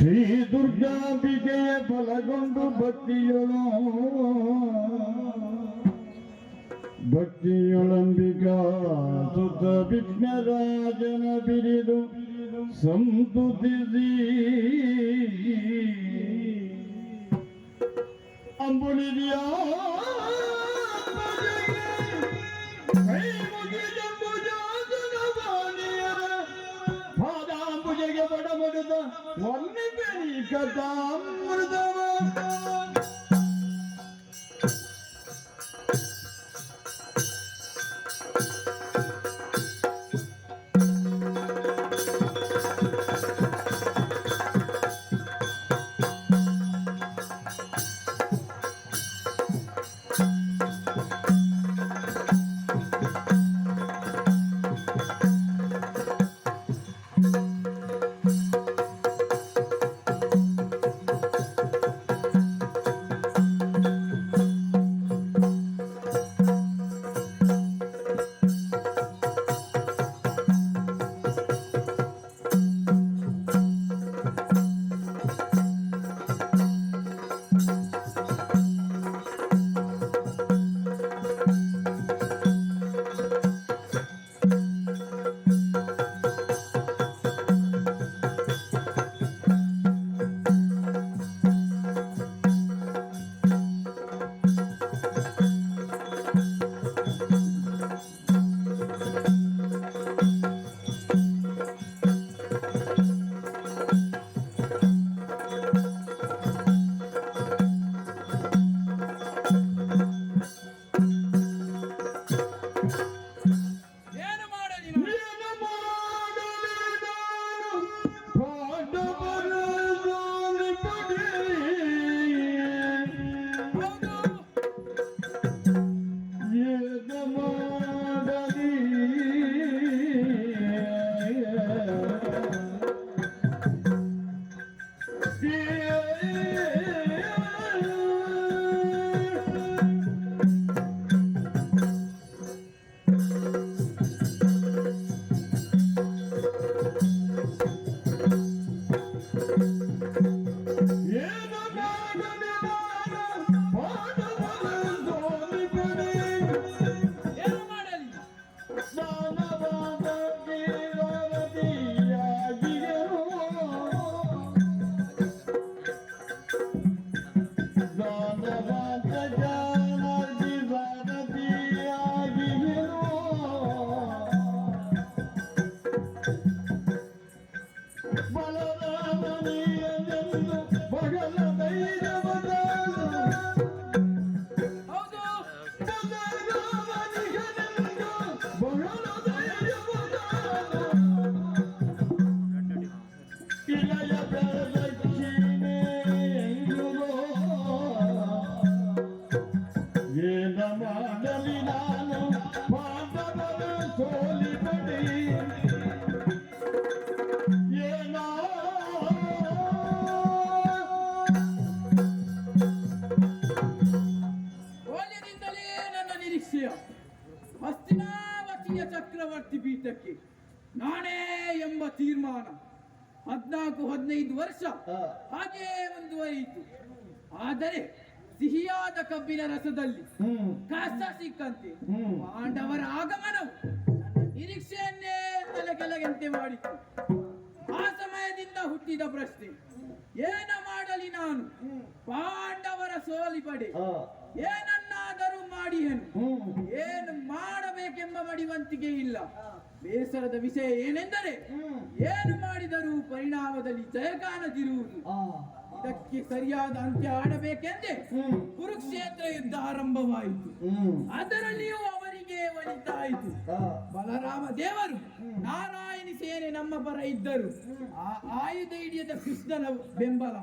ಶ್ರೀ ದುರ್ಗಾಂಬಿಕೆಯ ಬಲಗೊಂಡು ಭಕ್ತಿಯೊಳಂಬಿಕಾ ಸುತ ವಿಘ್ನರಾಜನ ಬಿರಿದು ಸಂತುತಿಸಿ ಅಂಬುಲಿದಿಯ ಪಾದಾಂಬುಜಗೆ ಬಡಬಡುತ್ತ ಒಮ್ಮೆ ಬೆರಿ ಕಥಾಮೃತವ ಹಸ್ತಿನಾವತಿಯ ಚಕ್ರವರ್ತಿ ಪೀಠಕ್ಕೆ ನಾನೇ ಎಂಬ ತೀರ್ಮಾನ 14-15 ವರ್ಷ ಹಾಗೇ ಮುಂದುವರಿಯಿತು. ಆದರೆ ಸಿಹಿಯಾದ ಕಬ್ಬಿನ ರಸದಲ್ಲಿ ಕಸ ಸಿಕ್ಕಂತೆ ಪಾಂಡವರ ಆಗಮನವು ನನ್ನ ನಿರೀಕ್ಷೆಯನ್ನೇ ತಲೆಕೆಳಗಂತೆ ಮಾಡಿತು. ಆ ಸಮಯದಿಂದ ಹುಟ್ಟಿದ ಪ್ರಶ್ನೆ, ಏನ ಮಾಡಲಿ ನಾನು? ಪಾಂಡವರ ಸೋಲಿ ಪಡೆ ಏನನ್ನಾದರೂ ಮಾಡಿಯೇನು, ಏನು ಮಾಡಬೇಕೆಂಬ ಮಡಿವಂತಿಕೆ ಇಲ್ಲ. ಬೇಸರದ ವಿಷಯ ಏನೆಂದರೆ ಏನು ಮಾಡಿದರೂ ಪರಿಣಾಮದಲ್ಲಿ ಜಯ ಕಾಣದಿರುವುದು. ಇದಕ್ಕೆ ಸರಿಯಾದ ಅಂತ್ಯ ಆಡಬೇಕೆಂದೇ ಕುರುಕ್ಷೇತ್ರ ಯುದ್ಧ ಆರಂಭವಾಯಿತು. ಅದರಲ್ಲಿಯೂ ಅವರಿಗೆ ಒಲಿತಾಯಿತು. ಬಲರಾಮ ದೇವರು ನಾರಾಯಣಿ ಸೇನೆ ನಮ್ಮ ಪರ ಇದ್ದರು. ಆ ಆಯುಧ ಹಿಡಿಯದ ಕೃಷ್ಣನ ಬೆಂಬಲ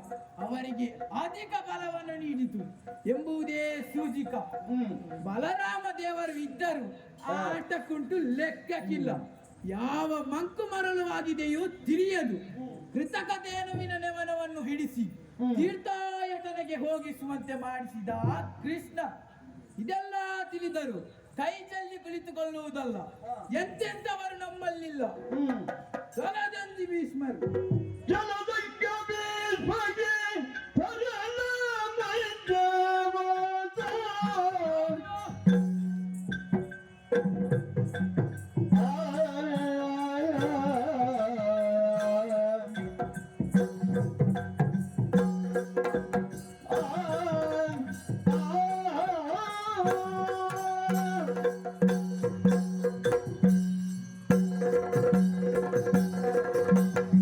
ಅವರಿಗೆ ಅಧಿಕ ಬಲವನ್ನು ನೀಡಿತು ಎಂಬುದೇ ಸೂಚಿಕ. ಬಲರಾಮ ದೇವರು ಇದ್ದರು ಆಟಕ್ಕುಂಟು ಲೆಕ್ಕಕ್ಕಿಲ್ಲ. ಯಾವ ಮಂಕು ಮರಳು ಆಗಿದೆಯೋ ತಿಳಿಯದು. ಕೃತಕತೇನುವಿನ ನೆವನವನ್ನು ಹಿಡಿಸಿ ತೀರ್ಥಾಟನೆಗೆ ಹೋಗಿಸುವಂತೆ ಮಾಡಿಸಿದ ಕೃಷ್ಣ ಇದೆಲ್ಲ ತಿಳಿದರು ಕೈ ಚೆಲ್ಲಿ ಕುಳಿತುಕೊಳ್ಳುವುದಲ್ಲ. ಎಂತೆಂಥವರು ನಮ್ಮಲ್ಲಿಲ್ಲ. ಜಲದಂದಿ ಭೀಷ್ಮರು, ಜಲದಂದಿ ಭೀಷ್ಮರು ಹೌದಯ್ಯ.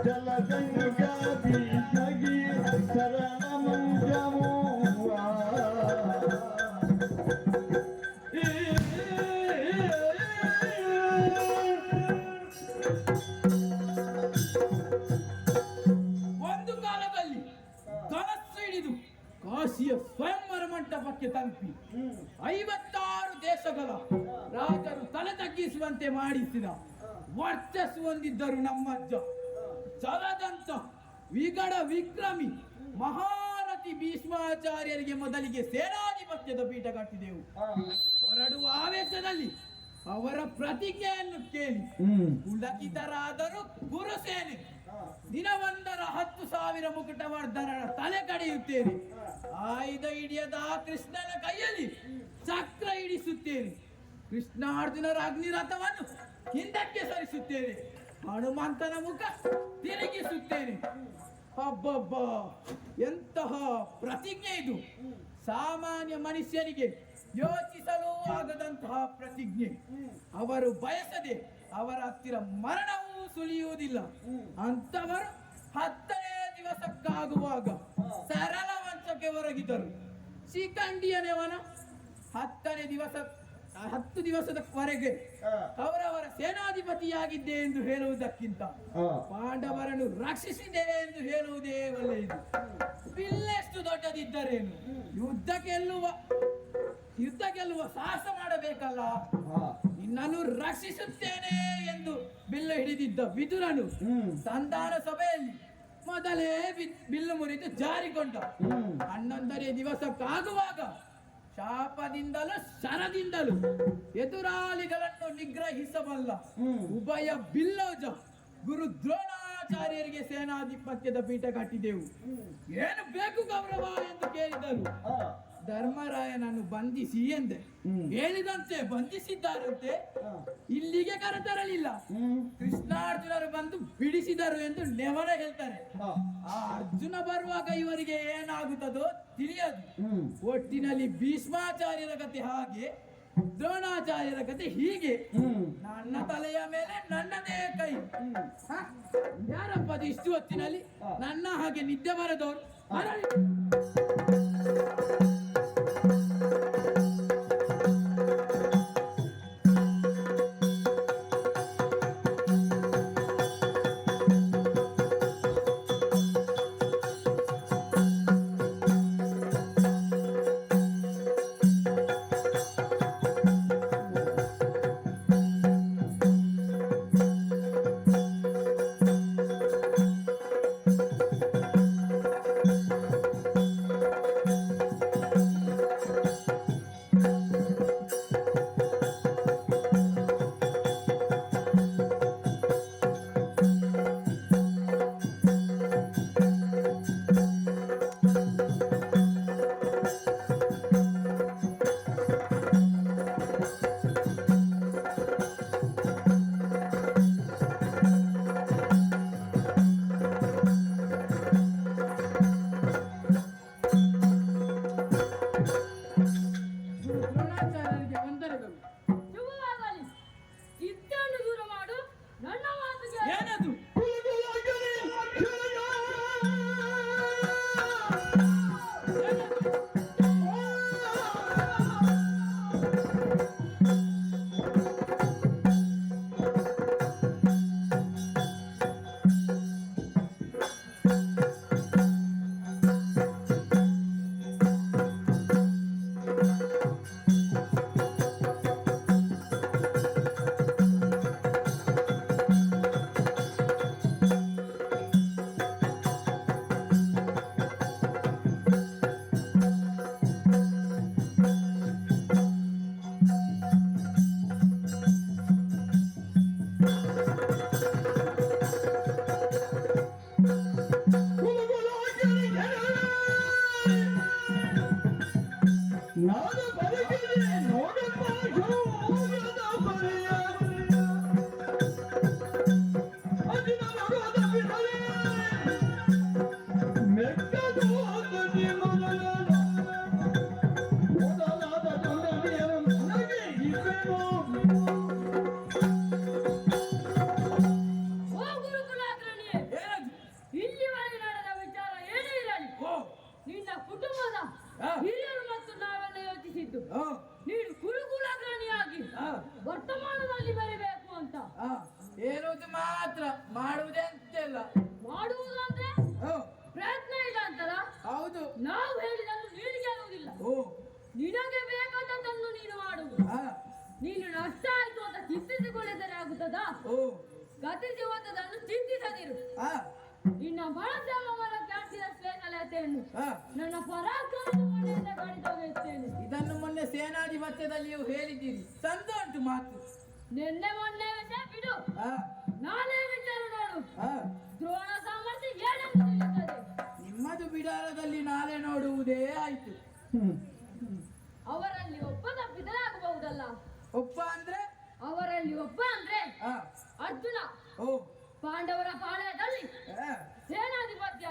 ಜಲಗಂಗಾ ಬೀಸಗಿ ಶರಣ ಮಂಜಮುವ ಒಂದು ಕಾಲದಲ್ಲಿ ಧನಸ್ಸು ಹಿಡಿದು ಕಾಶಿಯ ಸ್ವಯಂವರ ಮಂಟಪಕ್ಕೆ ತಲುಪಿ 56 ದೇಶಗಳ ರಾಜರು ತಲೆ ತಗ್ಗಿಸುವಂತೆ ಮಾಡಿಸಿದ ವರ್ಚಸ್ಸು ಹೊಂದಿದ್ದರು ನಮ್ಮಜ್ಜ. ಜಲದಂತ ವಿಗಡ ವಿಕ್ರಮಿ ಮಹಾರಥಿ ಭೀಷ್ಮಾಚಾರ್ಯರಿಗೆ ಮೊದಲಿಗೆ ಸೇನಾಧಿಪತ್ಯದ ಪೀಠ ಕಟ್ಟಿದೆವು. ಹೊರಡುವ ಆವೇಶದಲ್ಲಿ ಅವರ ಪ್ರತಿಜ್ಞೆಯನ್ನು ಕೇಳಿ ಪುಳಕಿತರಾದರೂ ಗುರುಸೇನೆ ದಿನವೊಂದರ 10,000 ಮುಕುಟವರ್ಧನರ ತಲೆ ಕಡಿಯುತ್ತೇನೆ. ಆಯುಧ ಹಿಡಿಯದ ಕೃಷ್ಣನ ಕೈಯಲ್ಲಿ ಚಕ್ರ ಹಿಡಿಸುತ್ತೇನೆ. ಕೃಷ್ಣಾರ್ಜುನರ ಅಗ್ನಿರಥವನ್ನು ಹಿಂದಕ್ಕೆ ಸರಿಸುತ್ತೇನೆ. ಹನುಮಂತನ ಮುಖ ತಿರುಗಿಸುತ್ತೇನೆ. ಅಬ್ಬಬ್ಬ, ಎಂತಹ ಪ್ರತಿಜ್ಞೆ ಇದು! ಸಾಮಾನ್ಯ ಮನುಷ್ಯನಿಗೆ ಯೋಚಿಸಲೂ ಆಗದಂತಹ ಪ್ರತಿಜ್ಞೆ. ಅವರು ಬಯಸದೆ ಅವರ ಹತ್ತಿರ ಮರಣವೂ ಸುಳಿಯುವುದಿಲ್ಲ. ಅಂತವರು 10ನೇ ದಿವಸಕ್ಕಾಗುವಾಗ ಸರಳ ವಂಚಕ್ಕೆ ಹೊರಗಿದರು. ಶಿಖಂಡಿಯನೆವನ 10 ದಿವಸದವರೆಗೆ ಅವರವರ ಸೇನಾಧಿಪತಿಯಾಗಿದ್ದೆ ಎಂದು ಹೇಳುವುದಕ್ಕಿಂತ ಪಾಂಡವರನ್ನು ರಕ್ಷಿಸಿದೆ ಎಂದು ಹೇಳುವುದೇ ಒಳ್ಳೆಯದು. ಬಿಲ್ಲೆಷ್ಟು ದೊಡ್ಡದಿದ್ದರೇನು, ಯುದ್ಧ ಗೆಲ್ಲುವ ಸಾಹಸ ಮಾಡಬೇಕಲ್ಲ. ನಿನ್ನನ್ನು ರಕ್ಷಿಸುತ್ತೇನೆ ಎಂದು ಬಿಲ್ಲು ಹಿಡಿದಿದ್ದ ವಿದುರನು ಸಂಧಾನ ಸಭೆಯಲ್ಲಿ ಮೊದಲೇ ಬಿಲ್ಲು ಮುರಿದು ಜಾರಿಕೊಂಡ. 11ನೇ ದಿವಸಕ್ಕಾಗುವಾಗ ಶಾಪದಿಂದಲೂ ಶರದಿಂದಲೂ ಎದುರಾಳಿಗಳನ್ನು ನಿಗ್ರಹಿಸಬಲ್ಲ ಉಭಯ ಬಿಲ್ಲೋಜ ಗುರು ದ್ರೋಣಾಚಾರ್ಯರಿಗೆ ಸೇನಾಧಿಪತ್ಯದ ಪೀಠ ಕಟ್ಟಿದೆವು. ಏನು ಬೇಕು ಗೌರವ ಎಂದು ಕೇಳಿದರು. ಧರ್ಮರಾಯನನ್ನು ಬಂಧಿಸಿ ಎಂದೆ. ಹೇಳಿದಂತೆ ಬಂಧಿಸಿದ್ದಾರಂತೆ. ಇಲ್ಲಿಗೆ ಕರೆತರಲಿಲ್ಲ, ಕೃಷ್ಣಾರ್ಜುನರು ಬಂದು ಬಿಡಿಸಿದರು ಎಂದು ನೆವರ ಹೇಳ್ತಾರೆ. ಆ ಅರ್ಜುನ ಬರುವಾಗ ಇವರಿಗೆ ಏನಾಗುತ್ತದೋ ತಿಳಿಯದು. ಒಟ್ಟಿನಲ್ಲಿ ಭೀಷ್ಮಾಚಾರ್ಯರ ಕತೆ ಹಾಗೆ, ದ್ರೋಣಾಚಾರ್ಯರ ಕತೆ ಹೀಗೆ. ನನ್ನ ತಲೆಯ ಮೇಲೆ ನನ್ನದೇ ಕೈ. ಯಾರಪ್ಪ ಅದು ಇಷ್ಟು ಹೊತ್ತಿನಲ್ಲಿ ನನ್ನ ಹಾಗೆ ನಿದ್ದೆ ಬರದವರು? ಹೋಗುತ್ತದಾ? ಓ ಗತಿಸಿ ಹೋದದನ್ನು ಚಿಂತಿಸದಿರು. ಆ ಇನ್ನ ಬಳಸಮರ ಕಾಟಿದ ಶ್ರೇಷ್ಠತೆಯನ್ನು ಆ ನನ್ನ ಪರಾಕ್ರಮದಿಂದ ಕಡಿದೊಗೆಯುತ್ತೇನೆ. ಇದನ್ನು ಮೊನ್ನೆ ಸೇನಾಧಿಪತ್ಯದಲ್ಲಿಯೂ ಹೇಳಿದ್ದೀರಿ. ಚಂದ ಉಂಟು ಮಾತು. ನಿನ್ನೆ ಮೊನ್ನೆ ವಿಷಯ ಬಿಡು, ಆ ನಾನೇ ವಿಚಾರ ನೋಡು. ಆ ದ್ರೋಣ ಸಾಮರ್ಥ್ಯ ಏನೆಂದು ತಿಳಿಯುತ್ತದೆ. ನಿಮ್ಮದು ಬಿಡಾರದಲ್ಲಿ ನಾಳೆ ನೋಡುವುದೇ ಆಯ್ತು. ಅವರಲ್ಲಿ ಒಬ್ಬ ತಪ್ಪಿದರಾಗಬಹುದಲ್ಲ. ಒಪ್ಪ ಅಂದ್ರೆ ಅವರಲ್ಲಿ ಒಬ್ಬ ಅಂದ್ರೆ ಆ ಅರ್ಜುನ. ಓ ಪಾಂಡವರ ಪಾಳಯದಲ್ಲಿ ಆ ಸೇನಾಧಿಪತ್ಯ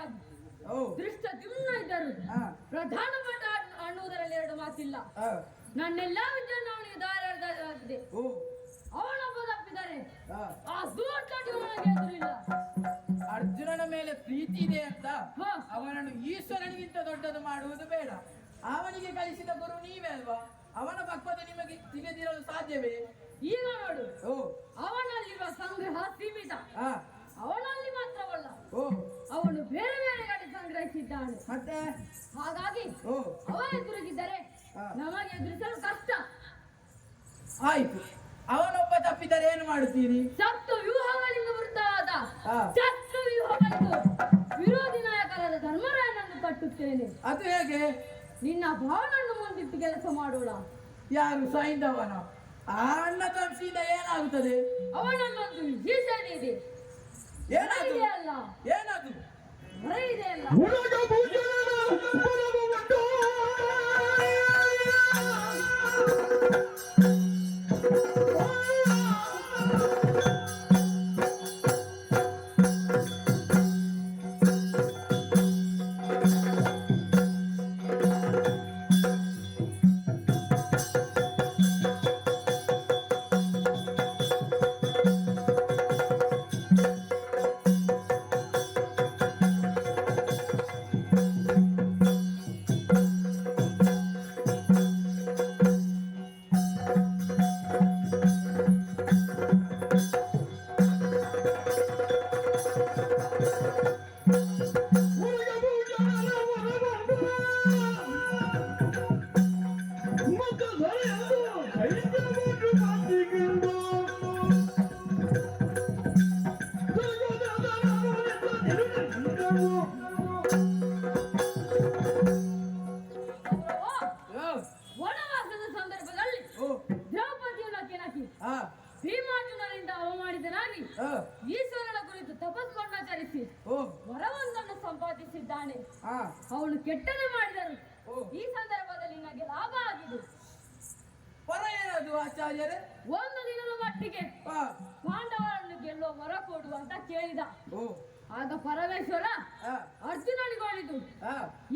ಓ ದೃಷ್ಟ ದ್ಯುಮ್ನ ಇದ್ದರು. ಆ ಪ್ರಧಾನ ಭಟ ಅನ್ನುವುದರಲ್ಲಿ ಎರಡು ಮಾತಿಲ್ಲ. ಆ ನನ್ನೆಲ್ಲ ವಿದ್ಯೆಯನ್ನು ಅವನಿಗೆ ದಾರಾಗಿದೆ. ಓ ಅವನೊಬ್ಬ ತಪ್ಪಿದರೆ ಆ ಆ ದೂರಕ್ಕೆ ಅವನಿಗೆ ಎದುರಿಲ್ಲ. ಅರ್ಜುನನ ಮೇಲೆ ಪ್ರೀತಿ ಇದೆ ಅಂತ ಹಾ. ಅವನನ್ನು ಈಶ್ವರನಿಗಿಂತ ದೊಡ್ಡದು ಮಾಡುವುದು ಬೇಡ. ಅವನಿಗೆ ಕಲಿಸಿದ ಗುರು ನೀವೇ ಅಲ್ವಾ? ಅವನ ಪಕ್ವತೆ ನಿಮಗೆ ತಿಳಿದಿರಲು ಸಾಧ್ಯವೇ? ಈಗ ನೋಡು, ಓ ಅವನಲ್ಲಿರುವ ಸಂಗ್ರಹ ಸೀಮಿತ. ಆ ಅವನಲ್ಲಿ ಮಾತ್ರವಲ್ಲ, ಓ ಅವನು ಬೇರೆ ಬೇರೆ ಕಡೆ ಸಂಗ್ರಹಿಸಿದ್ದಾನೆ. ಮತ್ತೆ ಹಾಗಾಗಿ ಓ ಅವನ ಎದುರಿಗಿದ್ದರೆ ಹಾ. ನಮಗೆ ಎದುರಿಸಲು ಕಷ್ಟ. ಆಯ್ತು. ಅವನೊಬ್ಬ ತಪ್ಪಿದರೆ ಏನು ಮಾಡುತ್ತೀರಿ? ಸಪ್ತ ವ್ಯೂಹಗಳಿಂದ ವೃತ್ತವಾದ ಹಾ. ಚಕ್ರ ವ್ಯೂಹಗಳಿಂದ ವಿರೋಧಿ ನಾಯಕರಾದ ಧರ್ಮರಾಯನನ್ನು ಕಟ್ಟುತ್ತೇನೆ. ಅದು ಹೇಗೆ? ನಿನ್ನ ಭಾವನನ್ನು ಮುಂದಿಟ್ಟು ಕೆಲಸ ಮಾಡೋಣ. ಯಾರು ಸೈಂಧವನ? ಆ ಅಣ್ಣ ತಪ್ಪಿಸಿದ ಏನಾಗುತ್ತದೆ? ಅವನನ್ನೊಂದು ವಿಶೇಷಣೆ ಇದೆ. ಏನಾದ್ರು ಇದೆ ಅಲ್ಲ, ಏನಾದ್ರು ಹೊರ ಇದೆ ಅಲ್ಲ. ಉಲಗ ಭೂಷಣನ ಬಲವು ಉಂಟು. ಉಲಗ ಭೂಷಣನ ಬಲವು ಉಂಟು. ಮುಖ ಸರಿಯದು ಕೈಗೊಂಡು ಮಾತಿಗಿಂದು. ಗೌರವ, ವನವಾಸದ ಸಂದರ್ಭದಲ್ಲಿ ಓ ದ್ರೌಪದಿಯನ್ನು ಕೆಣಕಿ ಆ ಭೀಮಾರ್ಜುನರಿಂದ ಅವಮಾನಿತನಾಗಿ ಆ ಈಶ್ವರನ ಕುರಿತು ತಪಸ್ಸನ್ನಾಚರಿಸಿ ಓ ವರವೊಂದನ್ನು ಸಂಪಾದಿಸಿದ್ದಾನೆ. ಆ ಅವನು ಕೆಟ್ಟನೆ ಮಾಡಿದರು. ಓ ಈ ಸಂದರ್ಭದಲ್ಲಿ ನನಗೆ ಲಾಭ ಆಗಿದೆ. ಪರ ಏನದು ಆಚಾರ್ಯರೇ? ಒಂದು ದಿನದ ಮಟ್ಟಿಗೆ ಆ ಪಾಂಡವರನ್ನು ಗೆಲ್ಲುವ ವರ ಕೊಡು ಅಂತ ಕೇಳಿದ. ಓ ಆಗ ಪರಮೇಶ್ವರ ಆ ಅರ್ಜುನನಿಗೆ ಹೇಳಿದ್ದು, ಆ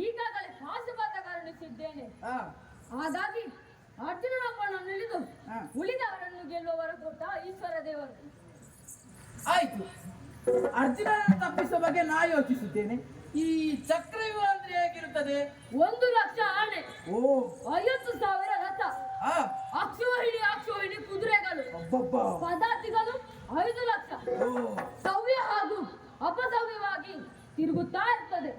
ಈಗಾಗಲೇ ಪಾಶುಪಾತ ಕರುಣಿಸಿದ್ದೇನೆ. ಆ ಹಾಗಾಗಿ ಅರ್ಜುನನೊಬ್ಬನನ್ನು ಹಿಡಿದು ಹಾ. ಉಳಿದವರನ್ನು ಗೆಲ್ಲುವ ವರ ಕೊಟ್ಟ ಈಶ್ವರ ದೇವರು. ಆಯ್ತು. ಅರ್ಜುನನನ್ನು ತಪ್ಪಿಸುವ ಬಗ್ಗೆ ನಾ ಯೋಚಿಸುತ್ತೇನೆ. ಈ ಚಕ್ರವ್ಯೂಹ ಅಂದ್ರೆ ಹೇಗಿರುತ್ತದೆ? 1,00,000 ಆನೆ, ಓ 50,000 ರಥ, ಆ ಅಕ್ಷೋಹಿಣಿ ಕುದುರೆಗಳು, ಅಬ್ಬಬ್ಬ ಪದಾರ್ಥಗಳು 5,00,000 ಓ ಸವ್ಯ ಹಾಗೂ ಅಪಸವ್ಯವಾಗಿ ತಿರುಗುತ್ತಾ ಇರ್ತದೆ.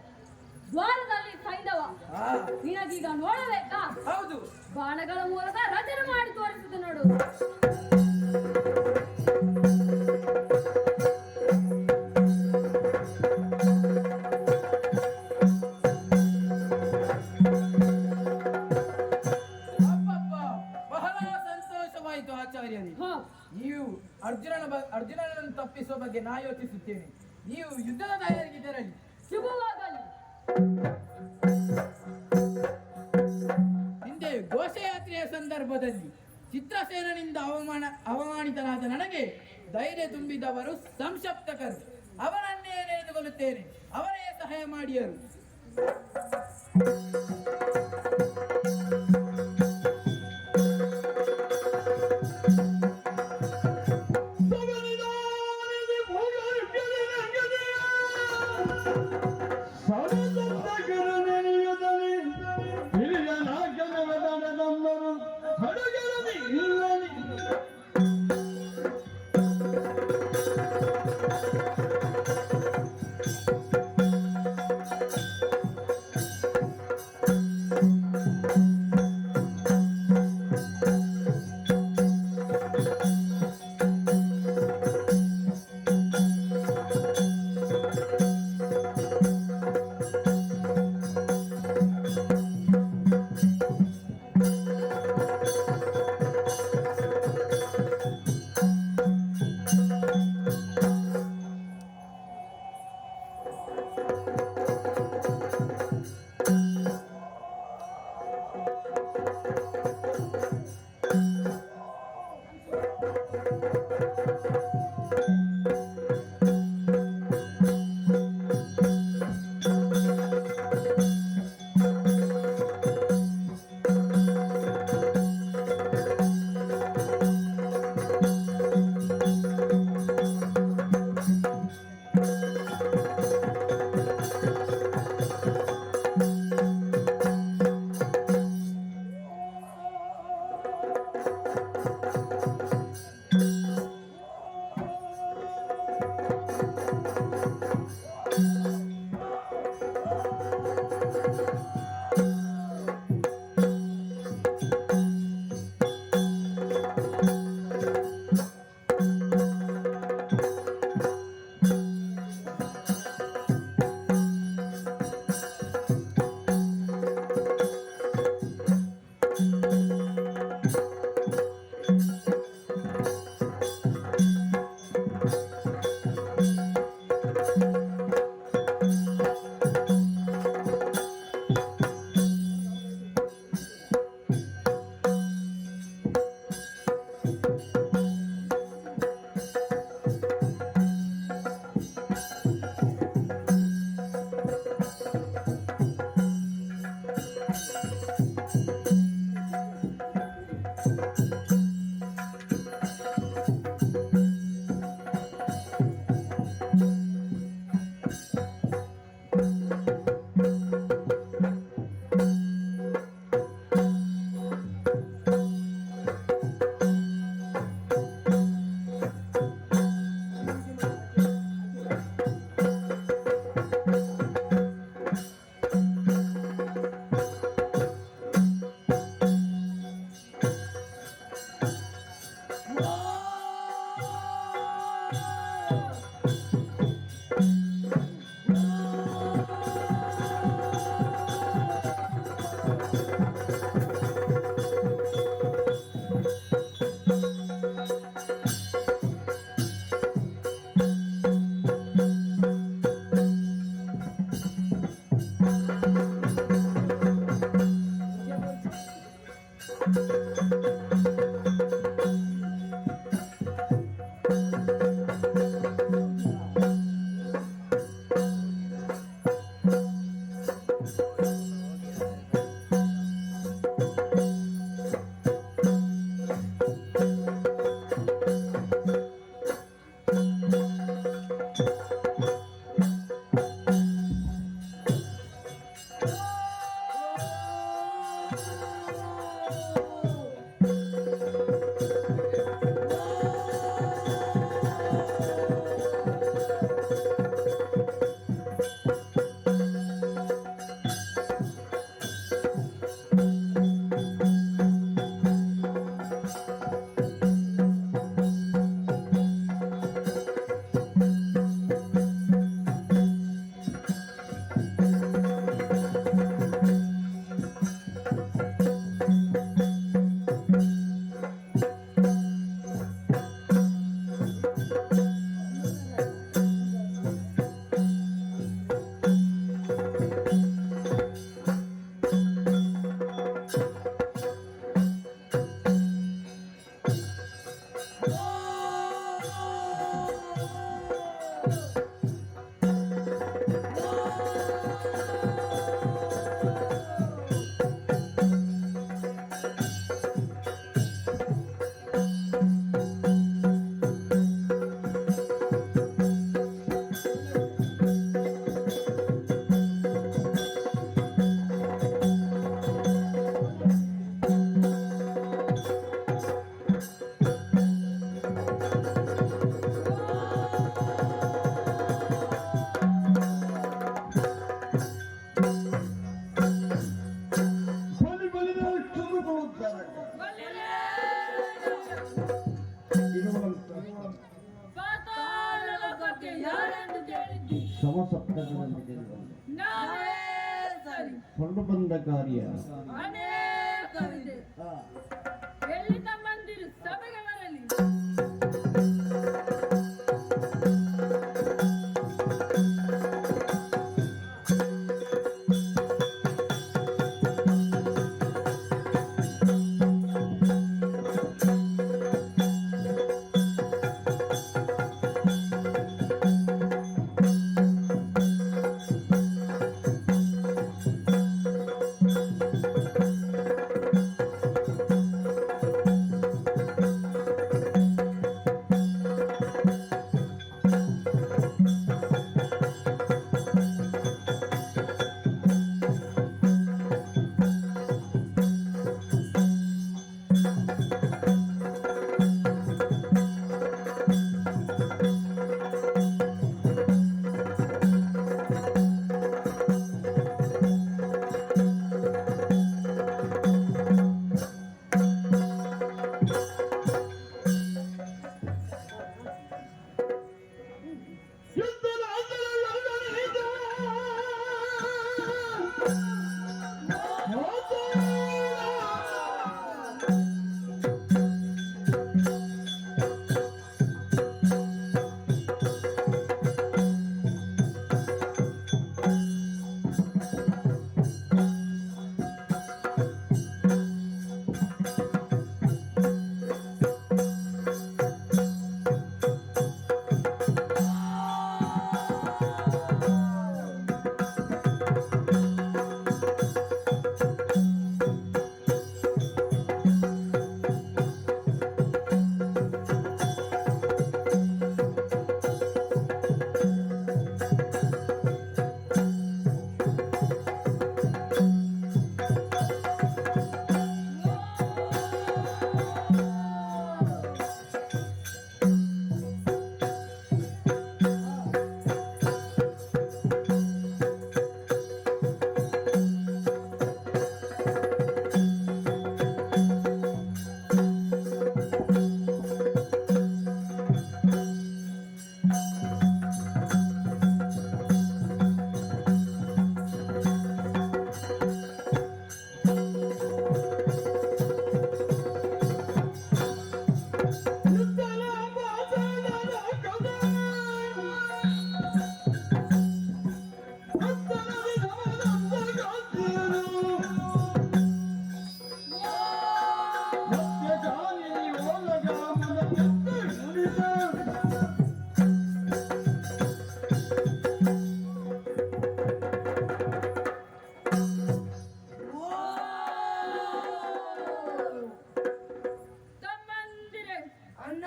ದ್ವಾರದಲ್ಲಿ ಸೈಂಧವ. ಆ ನಿನಗೀಗ ನೋಡಬೇಕಾ? ಹೌದು. ಬಾಣಗಳ ಮೂಲಕ ರಚನೆ ಮಾಡಿ ತೋರಿಸಿದೆ ನೋಡು. ಅಬ್ಬಬ್ಬ ಬಹಳ ಸಂತೋಷವಾಯಿತು ಆಚಾರ್ಯರೇ. ಹ, ನೀವು ಅರ್ಜುನನನ್ನು ತಪ್ಪಿಸುವ ಬಗ್ಗೆ ನಾ ಯೋಚಿಸುತ್ತೇನೆ. ನೀವು ಯುದ್ಧದ ತಯಾರಿಗಿದ್ದರಲ್ಲಿ ಶುಭವಾಗಲಿ. ಹಿಂದೆ ಘೋಷಯಾತ್ರೆಯ ಸಂದರ್ಭದಲ್ಲಿ ಚಿತ್ರಸೇನನಿಂದ ಅವಮಾನಿತನಾದ ನನಗೆ ಧೈರ್ಯ ತುಂಬಿದವರು ಸಂಶಪ್ತಕರು. ಅವರನ್ನೇ ನೆನೆದುಕೊಳ್ಳುತ್ತೇನೆ. ಅವರೇ ಸಹಾಯ ಮಾಡಿಯರು. ಬಲಿ ಬಲಿದಷ್ಟನ್ನು ಕೊಡುತ್ತಾರೆ. ಪಾತಾಳ ಲೋಕಕ್ಕೆ ಯಾರೆಂದು ಕೇಳಿದ್ದಿ? ಸಮಸಪ್ತಕದಲ್ಲಿ ಗೆಲ್ಲುವ ನಾನೇ ಸರಿ. ಕೊಂಡು ಬಂದ ಕಾರ್ಯ ಅನೇಕವಿದೆ. ಎಲ್ಲಿ ತಮ್ಮಂದಿರು ಸಭೆಗೆ ಬರಲಿ. ತಮ್ಮಂದಿರೆ, ಅಣ್ಣ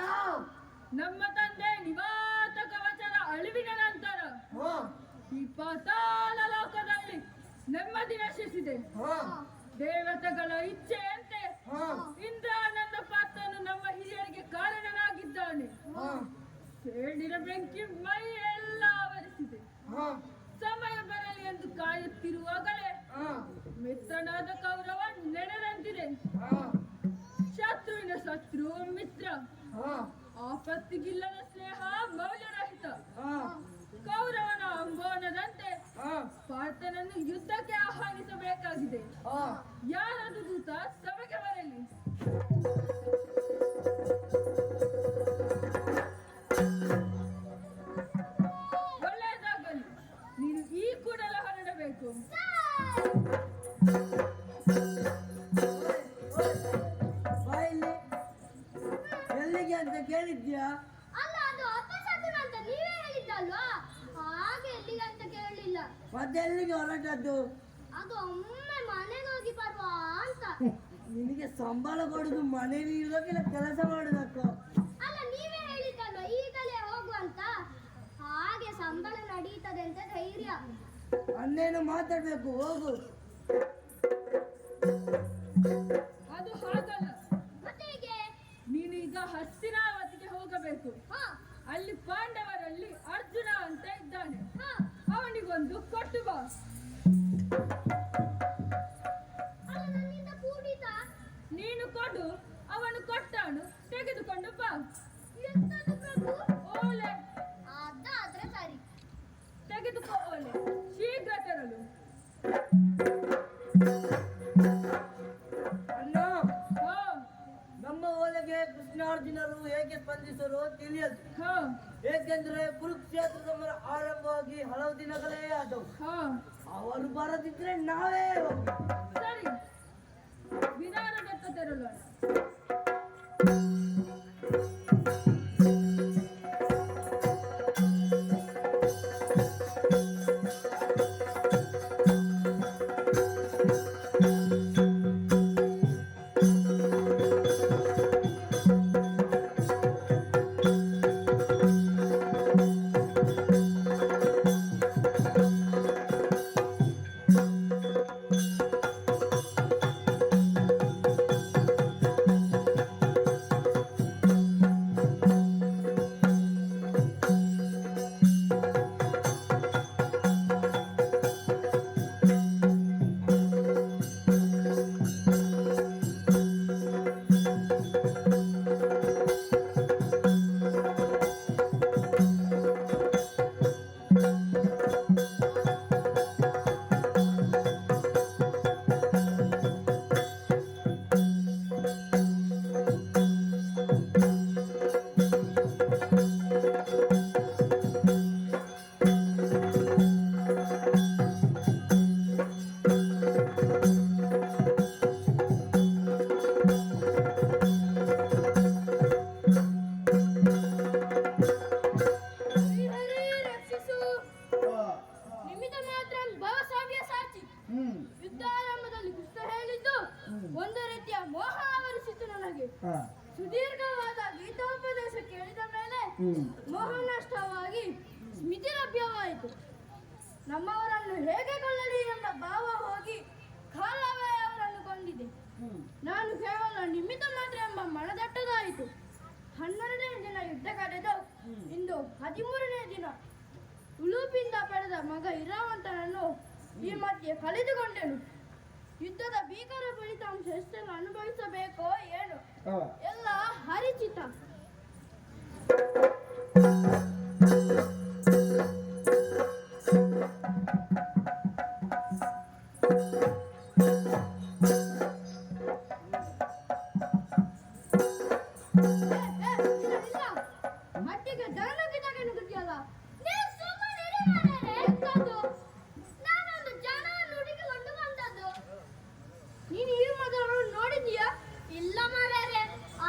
ನಮ್ಮ ತಂದೆ ನಿವಾತ ಕವಚದ ಅಳಿವಿನ ನಂತರ ಹಾ ಈ ಪಾತಾಳ ಲೋಕದಲ್ಲಿ ನೆಮ್ಮದಿ ನಶಿಸಿದೆ. ಹಾ ದೇವತೆಗಳ ಇಚ್ಛೆಯಂತೆ ಹಾ ಇಂದ್ರಾನಂದ ಪಾತ್ರನು ನಮ್ಮ ಹಿರಿಯರಿಗೆ ಕಾರಣನಾಗಿದ್ದಾನೆ. ಹಾ ಹೇಳಿದ ಬೆಂಕಿ ಮೈ ಎಲ್ಲ ಆವರಿಸಿದೆ. ಹಾ ಸಮಯ ಬರಲಿ ಎಂದು ಕಾಯುತ್ತಿರುವಾಗಲೇ ಹಾ ಮಿತ್ರನಾದ ಕೌರವ ನೆನೆದಂತಿದೆ. ಹಾ ಶತ್ರುವಿನ ಶತ್ರು ಮಿತ್ರ, ಹಾ ಆಪತ್ತಿಗಿಲ್ಲದ ಸ್ನೇಹ ಮೌಲ್ಯರಹಿತ. ಹಾ ಕೌರವನ ಅಂಬೋನದಂತೆ ಹಾ ಪಾರ್ಥನನ್ನು ಯುದ್ಧಕ್ಕೆ ಆಹ್ವಾನಿಸಬೇಕಾಗಿದೆ. ಹಾ ಯಾರದು ದೂತ ಸಭೆಗೆ ಬರಲಿ. ಒಳ್ಳೆಯದಾಗಲಿ, ನೀನು ಈ ಕೂಡಲೇ ಹೊರಡಬೇಕು. ಬಾಯಲ್ಲಿ ಎಲ್ಲಿಗೆ ಅಂತ ಕೇಳಿದ್ಯಾ? ಅಲ್ಲ, ಅದು ಅಪಶಕುನ ಅಂತ ನೀವೇ ಹೇಳಿದ್ದಲ್ವಾ? ಹಾಗೆ ಎಲ್ಲಿಗೆ ಅಂತ ಕೇಳಲಿಲ್ಲ. ಮತ್ತೆ ಎಲ್ಲಿಗೆ ಹೊರಟದ್ದು? ಅದು ಒಮ್ಮೆ ಮನೆಗೆ ಹೋಗಿ ಬರುವ ಅಂತ. ನಿನಗೆ ಸಂಬಳ ಕೊಡುದು ಮನೇಲಿ ಇರೋಕಿಲ್ಲ ಕೆಲಸ ಮಾಡುದಕ್ಕೋ? ಅಲ್ಲ, ನೀವೇ ಹೇಳಿದ್ದಲ್ವಾ ಈಗಲೇ ಹೋಗುವಂತ. ಹಾಗೆ ಸಂಬಳ ನಡೀತದೆ ಅಂತ ಧೈರ್ಯ. ಅನ್ನೇನು ಮಾತಾಡ್ಬೇಕು, ಹೋಗು. ಅದು ಹಾಗಲ್ಲ. ಮತ್ತೆ ಹೇಗೆ? ನೀನು ಈಗ ಹಸ್ತಿನಾವತಿಗೆ ಹೋಗಬೇಕು. ಹಾ ಅಲ್ಲಿ ಪಾಂಡವರಲ್ಲಿ ಅರ್ಜುನ ಅಂತ ಇದ್ದಾನೆ. ಹಾ. ಅವನಿಗೊಂದು ಕೊಟ್ಟು ಬಾ. ಅಲ್ಲ, ನನ್ನಿಂದ ಕೂಡಿತ. ನೀನು ಕೊಡು, ಅವನು ಕೊಟ್ಟಾನು, ತೆಗೆದುಕೊಂಡು ಬಾ. ಎಂತದು ಪ್ರಭು? ಓಲೆ ಅದಾದ್ರೆ ಸರಿ. ತೆಗೆದುಕೋ ಓಲೆ, ಶೀಘ್ರ ತರಲು. ಅಣ್ಣ, ಹಾ ನಮ್ಮ ಒಳಗೆ ಕೃಷ್ಣಾರ್ಜುನರು ಹೇಗೆ ಸ್ಪಂದಿಸರು ತಿಳಿಯದು. ಹಾ ಏಕೆಂದ್ರೆ ಕುರುಕ್ಷೇತ್ರದ ಸಮರ ಆರಂಭವಾಗಿ ಹಲವು ದಿನಗಳೇ ಆದವು. ಹಾ ಅವರು ಬರದಿದ್ರೆ ನಾವೇ ಹೋಗ್ಬೇಕು. ಸರಿ, ವಿಧಾನದತ್ತ ತೆರಳೋಣ. ಸುದೀರ್ಘವಾದ ಗೀತೋಪದೇಶ ಕೇಳಿದ ಮೇಲೆ ಮೋಹನಷ್ಟವಾಗಿ ಸ್ಮಿತಿ ಲಭ್ಯವಾಯಿತು. ನಮ್ಮವರನ್ನು ಹೇಗೆ ಕೊಲ್ಲಲಿ ಎಂಬ ಭಾವ ಹೋಗಿ ಕಾಲವೇ ಅವರನ್ನು ಕೊಂದಿದೆ. ನಾನು ಕೇವಲ ನಿಮಿತ್ತ ಮಾತ್ರ ಎಂಬ ಮನದಟ್ಟದಾಯಿತು. 12ನೇ ದಿನ ಯುದ್ಧ ಕರೆದು ಇಂದು 13ನೇ ದಿನ. ಉಳುಪಿಂದ ಪಡೆದ ಮಗ ಇರಾವಂತನನ್ನು ಈ ಮಧ್ಯೆ ಕಳೆದುಕೊಂಡೆನು. ಯುದ್ಧದ ಭೀಕರ ಫಲಿತಾಂಶ ಎಷ್ಟೆಲ್ಲ ಅನುಭವಿಸಬೇಕೋ ಏನು, ಎಲ್ಲ ಹರಿಚಿತ.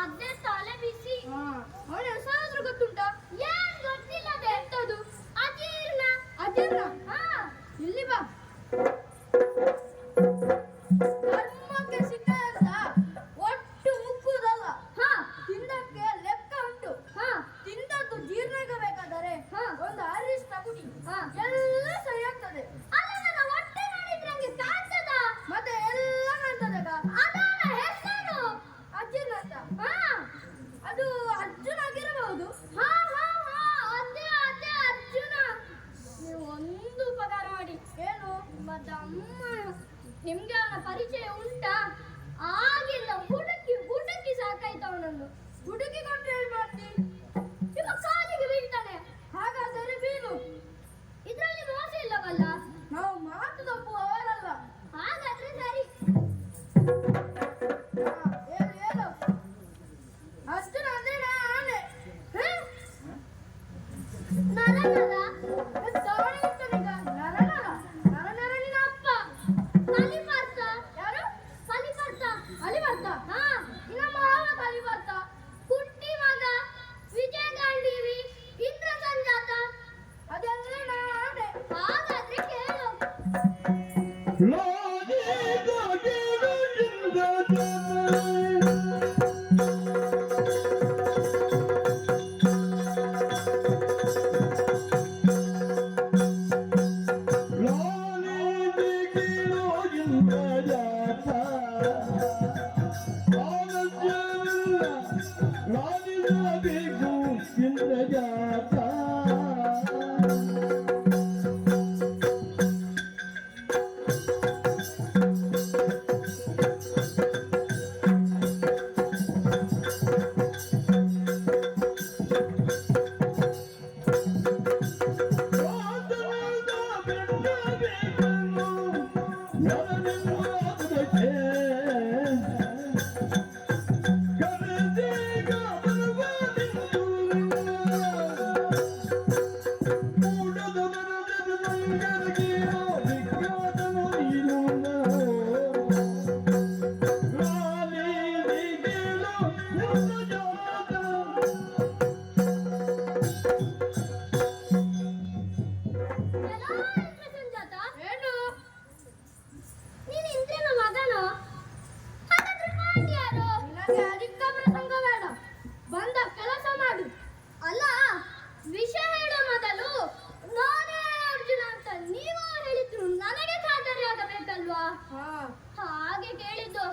ಅದೇ ತಲೆ ಬಿಸಿ. ಅವನ ಹೆಸರಾದ್ರೂ ಗೊತ್ತುಂಟಾ? ಏನ್ ಗೊತ್ತಿಲ್ಲದೆ. ಎಂತದು? ಅಜೀರ್ಣ. ಅಜೀರ್ಣ? ಹಾ. ಇಲ್ಲಿ ಬಾ. ಧರ್ಮಕ್ಕೆ ಸಿಕ್ಕದಂತ ಒಟ್ಟು ಮುಕ್ಕುದಲ್ಲ. ಹಾ. ತಿನ್ನಕ್ಕೆ ಲೆಕ್ಕ ಉಂಟು. ಹಾ. ತಿಂದದ್ದು ಜೀರ್ಣಾಗಬೇಕಾದರೆ ಹಾ. ಒಂದು ಅರಿಷ್ಟ ಕುಡಿ. ಹಾ. ಎಲ್ಲ ಸರಿ ಆಗ್ತದೆ. ಅಲ್ಲ ನನ್ನ ಹೊಟ್ಟೆ ನೋಡಿದ್ರೆ ನಂಗೆ ಕಾಣ್ತದ. ಮತ್ತೆ ಎಲ್ಲ ಕಾಣ್ತದಗ. ಅದರ ಹೆಸರು ಅರ್ಜುನ ಅಂತ. ಹಾ. ಅದು ಅರ್ಜುನ ಆಗಿರಬಹುದು. ಹಾ ಹಾ ಹಾ ಅದೇ ಅದೇ ಅರ್ಜುನ. ನೀವು ಒಂದು ಉಪಕಾರ ಮಾಡಿ. ಏನು? ಮತ್ತಮ್ಮ ನಿಮ್ಗೆ ಅವನ ಪರಿಚಯ ಉಂಟಾ? ಆಗಿಲ್ಲ, ಹುಡುಕಿ ಸಾಕಾಯ್ತು ಅವನನ್ನು. ಹುಡುಗಿ ಕೊಟ್ಟು ಹೇಳಿ ಮಾಡ್ತಿ. ಇವ ಕಾಲಿಗೆ ಬೀಳ್ತಾನೆ. ಹಾಗಾದರೆ ಬೀಳು. ಇದ್ರಲ್ಲಿ ಮೋಸ ಇಲ್ಲವಲ್ಲ. ನಾವು ಮಾತು ತಪ್ಪುವವರಲ್ಲ. ಹಾಗಾದ್ರೆ ಸರಿ. ಹೇಳು ಹೇಳು. ಅರ್ಜುನ ಅಂದ್ರೆ ಆನೆ. ಹ? ನರನರ. ತವಣೆ ಇರ್ತನೀಗ. ನರ ನರ. ನರ ನರ ನಿನ್ನ ಅಪ್ಪ. ಕಲಿಪರ್ತ. ಯಾರು? ಕಲಿಪರ್ತ. ಅಲಿವರ್ತ. ಹಾ. ನಿನ್ನ ಮಾವ ಕಲಿವರ್ತ. ಕುಟ್ಟಿ ಮಗ. ವಿಜಯ ಗಾಂಧೀವಿ. ಇಂದ್ರ ಸಂಜಾತ. ಅದೆಲ್ಲ ಆನೆ. ಹಾಗಾದ್ರೆ ಕೇಳು. ಲೋಡಿ ಗೋಡಿರು ಜಿಂದಾಜಾತ. ಲೋಡಿ ದಿಗಿರು ಜಿಂದಾಜಾತ. ಆನಂದವಿಲ್ಲ ಲಾಡಿಸಬೇಕು ಜಿಂದಾಜಾತ. ಎಲ್ಲೋ ಇಂದ್ರ ಸಂಜಾತ. ಏನು? ನೀನು ಇಂದ್ರನ ಮಗನೋ? ಹಾಗಾದ್ರೆ ನಾನು ಯಾರು? ನಿನಗೆ ಅಧಿಕ ಪ್ರಸಂಗ ಬೇಡ. ಬಂದ ಕೆಲಸ ಮಾಡು. ಅಲ್ಲ, ವಿಷಯ ಹೇಳೋ ಮೊದಲು ನಾನೇ ಅರ್ಜುನ ಅಂತ ನೀವು ಹೇಳಿದ್ರು ನನಗೆ ಖಾತರಿ ಆಗಬೇಕಲ್ವಾ? ಹಾಗೆ ಕೇಳಿದ್ದು.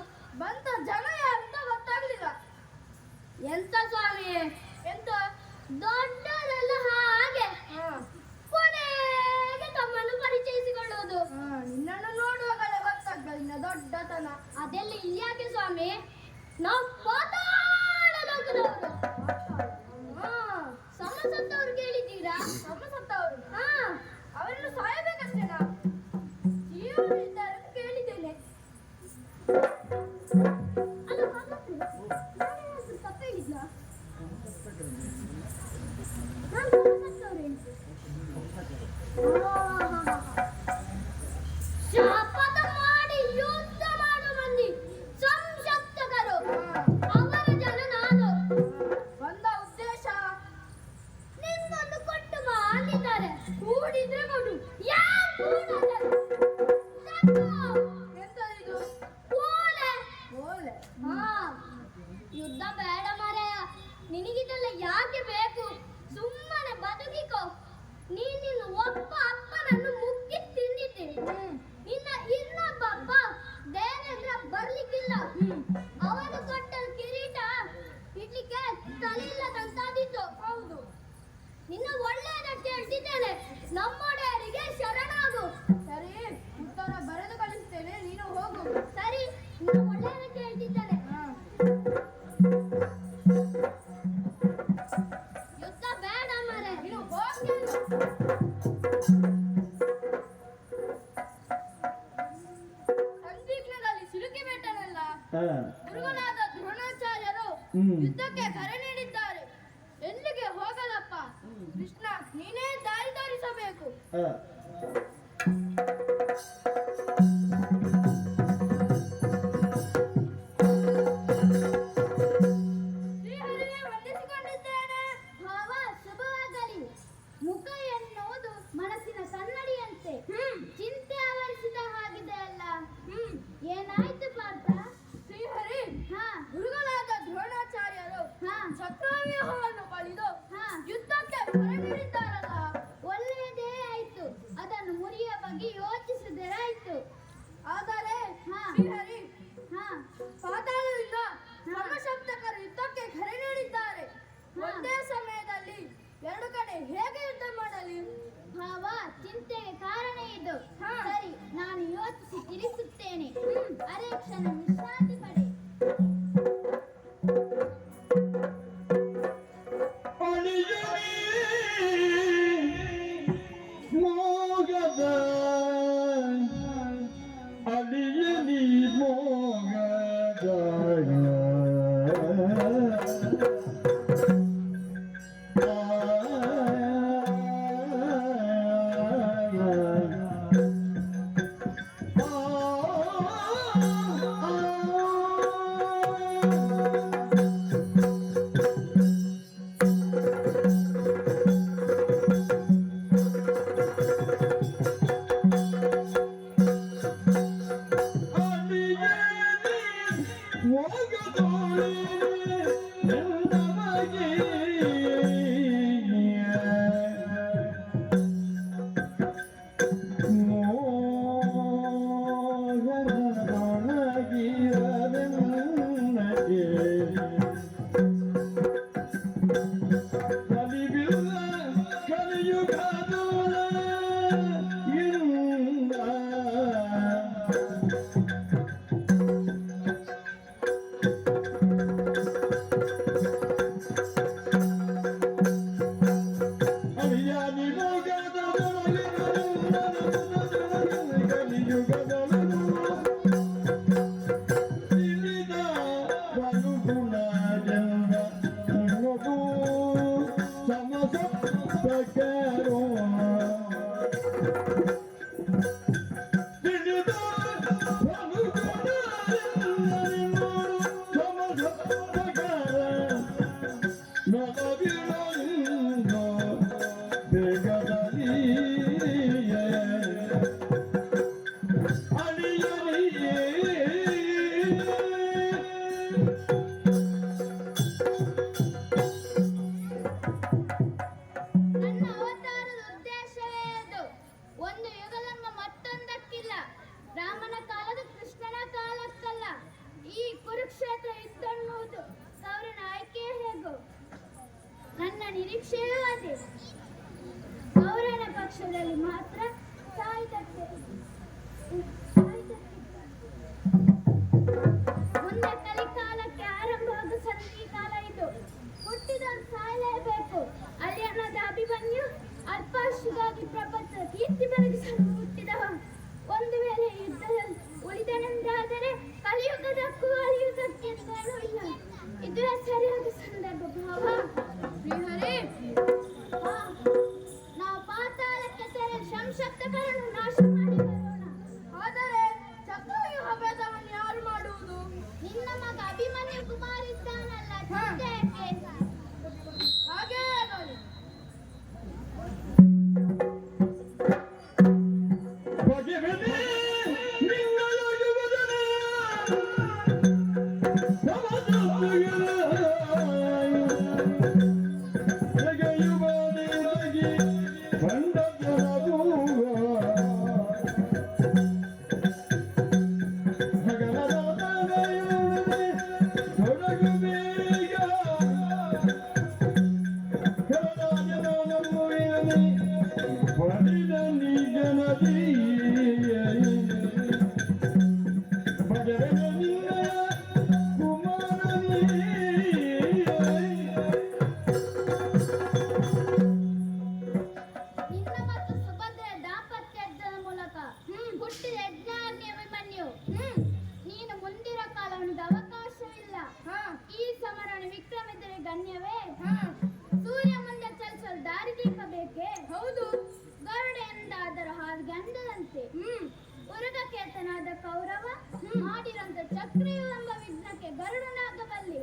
ಬಂದ ಜನ ಯಾರಂತ ಗೊತ್ತಾಗ್ಲಿಲ್ಲ. ಎಂತ ಸ್ವಾಮಿ? ಎಂತ? ದೊಡ್ಡರೆಲ್ಲ ಹಾಗೆ ಕೊನೆಗೆ ತಮ್ಮನ್ನು ಪರಿಚಯಿಸಿಕೊಳ್ಳುವುದು. ನಿನ್ನನ್ನು ನೋಡುವಾಗಲೇ ಗೊತ್ತಾಗ್ತದೆ ನಿನ್ನ ದೊಡ್ಡತನ. ಅದೆಲ್ಲ ಇಲ್ಯಾಕೆ ಸ್ವಾಮಿ? ನಾವು ಪಾತಾಳ ಲೋಕದವರು. ಸಮಸತ್ತವ್ರು ಕೇಳಿದ್ದೀರಾ? ಸಮಸತ್ತವರು? ಹಾ. ಅವರನ್ನು ಸಾಯಬೇಕಷ್ಟೇನಾ? ಜೀವನವಿದ್ದಾರೆ ಅಂತ ಕೇಳಿದ್ದೇನೆ. ಅಲ್ಲ, ಹಾಗಾದ್ರೆ ನಾನೇನಾದ್ರೂ ತಪ್ಪು ಹೇಳಿದ್ನಾ? ನಾನು ಸಮಸತ್ತವ್ರು ಹೇಳಿದ್ದು. ಶಪಥ ಮಾಡಿ ಯುದ್ಧ ಮಾಡು ಮಂದಿ ಸಂಶಕ್ತಕರು. ಅವರ ಜನ ನಾನು. ಬಂದ ಉದ್ದೇಶ ನಿಮ್ಮನ್ನು ಕೊಟ್ಟು ಬಾ ಅಂದಿದ್ದಾರೆ. ಕೂಡಿದ್ರೆ ಕೊಡು. ಯಾರು ಕೂಡದೆ? ತೆಗ್ದು. ಎಂತ ಇದು? ಓಲೆ. ಓಲೆ. ಹಾ. ಯುದ್ಧ ಬೇಡ ಮಾರಾಯ. ನಿನಗಿದೆಲ್ಲ ಯಾಕೆ ಬೇಕು? ಸುಮ್ಮನೆ ಬದುಕಿಕೋ. ನೀನು ಒಬ್ಬ ಅಪ್ಪನನ್ನು ಮುಕ್ಕಿ ತಿಂದಿದ್ದೆ. ನಿನ್ನ ಇನ್ನೊಬ್ಬ ಅಪ್ಪ ದೇವೇಂದ್ರ ಬರ್ಲಿಕ್ಕಿಲ್ಲ. ಅವನು ಕೊಟ್ಟ ಕಿರೀಟ ಇಡ್ಲಿಕ್ಕೆ ತಲೆ ಇಲ್ಲದಂತಾದಿತ್ತು. ಹೌದು. ನಿನ್ನ ಒಳ್ಳೆಯದಕ್ಕೆ ಹೇಳ್ತಿದ್ದೇನೆ. ನಮ್ಮೊಡೆಯರಿಗೆ ಶರಣಾಗು. ಸರಿ, ಉತ್ತರ ಬರೆದು ಕಳಿಸ್ತೇನೆ, ನೀನು ಹೋಗು. ಸರಿ, ನಿನ್ನ ಒಳ್ಳೆಯದಕ್ಕೆ ಹೇಳ್ತಿದ್ದೇನೆ. ಯುದ್ಧ ಬೇಡ ಮಾರೆ. ನೀನು ಹೋಗಿ. ಸಂದಿಗ್ನದಲ್ಲಿ ಸಿಲುಕಿ ಬಿಟ್ಟನಲ್ಲ. ಗುರುಗಳಾದ ದ್ರೋಣಾಚಾರ್ಯರು ಯುದ್ಧಕ್ಕೆ ಕರೆ ನೀಡಿದ್ದಾರೆ. ಎಲ್ಲಿಗೆ ಹೋಗಲಪ್ಪ? ಕೃಷ್ಣ, ನೀನೇ ದಾರಿ ತೋರಿಸಬೇಕು. ಪಾತಾಳದಿಂದ ಬ್ರಹ್ಮಸಪ್ತಕರು ಯುದ್ಧಕ್ಕೆ ಕರೆ ನೀಡಿದ್ದಾರೆ. ಒಂದೇ ಸಮಯದಲ್ಲಿ ಎರಡು ಕಡೆ ಹೇಗೆ ಯುದ್ಧ ಮಾಡಲಿ? ಭಾವ, ಚಿಂತೆಗೆ ಕಾರಣ ಇದು. ಸರಿ, ನಾನು ಯೋಚಿಸಿ ತಿಳಿಸುತ್ತೇನೆ. ಅರೆ ಕ್ಷಣ ವಿಶ್ರಾಂತಿ ಪಡೆ. ಮೋಗದ ಅಳಿಯಲಿ ಮೋಗದ ನನ್ನ ಅವತಾರದ ಉದ್ದೇಶವೇ ಅದು. ಒಂದು ಯುಗಧರ್ಮ ಮತ್ತೊಂದಕ್ಕಿಲ್ಲ. ರಾಮನ ಕಾಲದ ಕೃಷ್ಣನ ಕಾಲಕ್ಕಲ್ಲ. ಈ ಕುರುಕ್ಷೇತ್ರ ಯುದ್ಧ ಅನ್ನುವುದು ಕೌರವನ ಆಯ್ಕೆ ಹೇಗೋ ನನ್ನ ನಿರೀಕ್ಷೆಯೂ ಅದೇ. ಕೌರವನ ಪಕ್ಷದಲ್ಲಿ ಮಾತ್ರ ಸಾಯುತ್ತಕ್ಕೆ ಮುಂದೆ ಕಲಿಕಾಲಕ್ಕೆ ಆರಂಭವಾದ ಸಂಧಿ ಕಾಲ ಇದು. ಹುಟ್ಟಿದವರು ಸಾಯಲೇಬೇಕು. ಅಲ್ಲಿ ಅನ್ನೋದ ಅಭಿಮನ್ಯು ಅಲ್ಪಾಶಿಗಾಗಿ ಪ್ರಪಂಚ ಕೀರ್ತಿ ಬೆಳಗಿಸಲು ಹುಟ್ಟಿದವ. ಒಂದು ವೇಳೆ ಯುದ್ಧದಲ್ಲಿ ಉಳಿದನೆಂದಾದರೆ ಕಲಿಯುಗದಕ್ಕೂ ಅಲಿಯುಗಕ್ಕೆ ಏನೂ ಇಲ್ಲ. ಇದುವೇ ಸರಿಯಾದ ಸಂದರ್ಭ ಭಾವ. ಶ್ರೀಹರಿ, ನಾವು ಪಾತಾಳಕ್ಕೆ ತೆರೆ ಸಂಶಕ್ತಕರನ್ನು ನಾಶ ಮಾಡಿ ಬರೋಣ. ಆದರೆ ಚಕ್ರವ್ಯೂಹ ಭೇದವನ್ನು ಯಾರು ಮಾಡುವುದು? ನಿನ್ನ ಮಗ ಅಭಿಮನ್ಯು ಕುಮಾರ್ ಇದ್ದಾನಲ್ಲ, ಚಿಂತೆ ಯಾಕೆ? ಹಾಗೇ ಆಗಲಿ. ಭಗಿರದೆ ನಿನ್ನೊಳಗುವುದನೆ ತೆಗೆಯುವನೆಯಾಗಿ ಕಂಡದ್ದರದೂವ ಹಗಲದ ತಲೆಯುವುದೆ ತೊಡಗುಬೇಗ ಕರದಾಜನ ನಮ್ಮುವಿರಲಿ ಪಡಿದ ನಿಜನದಿ ಭಜನ ನಿನ್ನಯ ಕುಮಾರನೇ ನಿನ್ನ ಮತ್ತು ಸುಭದ್ರೆ ದಾಂಪತ್ಯದ ಮೂಲಕ ಹುಟ್ಟಿದ ಯಜ್ಞಾಗ್ನಿ ಅಭಿಮನ್ಯು. ನೀನು ಮುಂದಿರೋ ಕಾಲ ಅವನಿಗೆ ಅವಕಾಶವಿಲ್ಲ. ಈ ಸಮರಣ ವಿಕ್ರಮಿದ್ದರೆ ಗಣ್ಯವೇ? ಸೂರ್ಯ ಮುಂದೆ ಚಲಿಸಲು ದಾರಿದೀಪ ಬೇಕೇ? ಹೌದು. ಗರುಡ ಎಂದಾದರ ಹಾವಿಗೆ ಅಂದದಂತೆ. ಉರಗಕೇತನಾದ ಕೌರವ ಮಾಡಿರಂತ ಚಕ್ರಯು ಎಂಬ ವಿಘ್ನಕ್ಕೆ ಗರುಡನಾಗಬಲ್ಲಿ.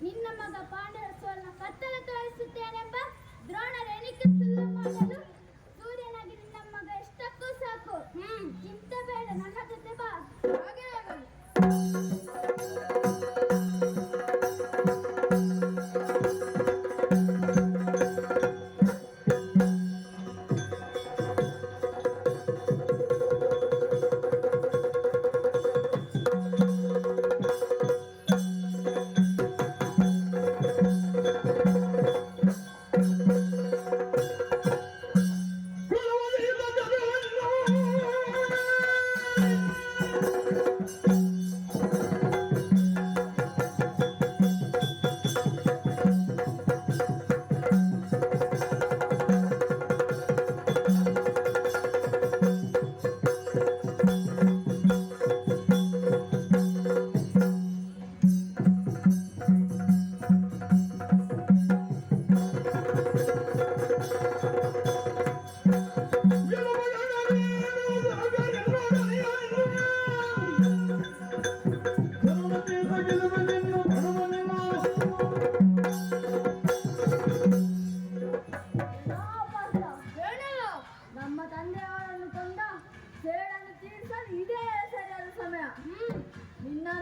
ನಿನ್ನ ಮಗ ಪಾಂಡವ ಸೋಲನ ಕತ್ತಲೆ ತೋರಿಸುತ್ತೇನೆಂಬ ದ್ರೋಣರ ಎಣಿಕೆ ಸುಳ್ಳು ಮಾಡಲು ಸೂರ್ಯನಾಗಿ ನಿನ್ನ ಮಗ ಎಷ್ಟಕ್ಕೂ ಸಾಕು. ಚಿಂತೆ ಬೇಡ, ನನ್ನ ಜೊತೆ ಬಾ. ಹಾಗೇ ಆಗಲಿ.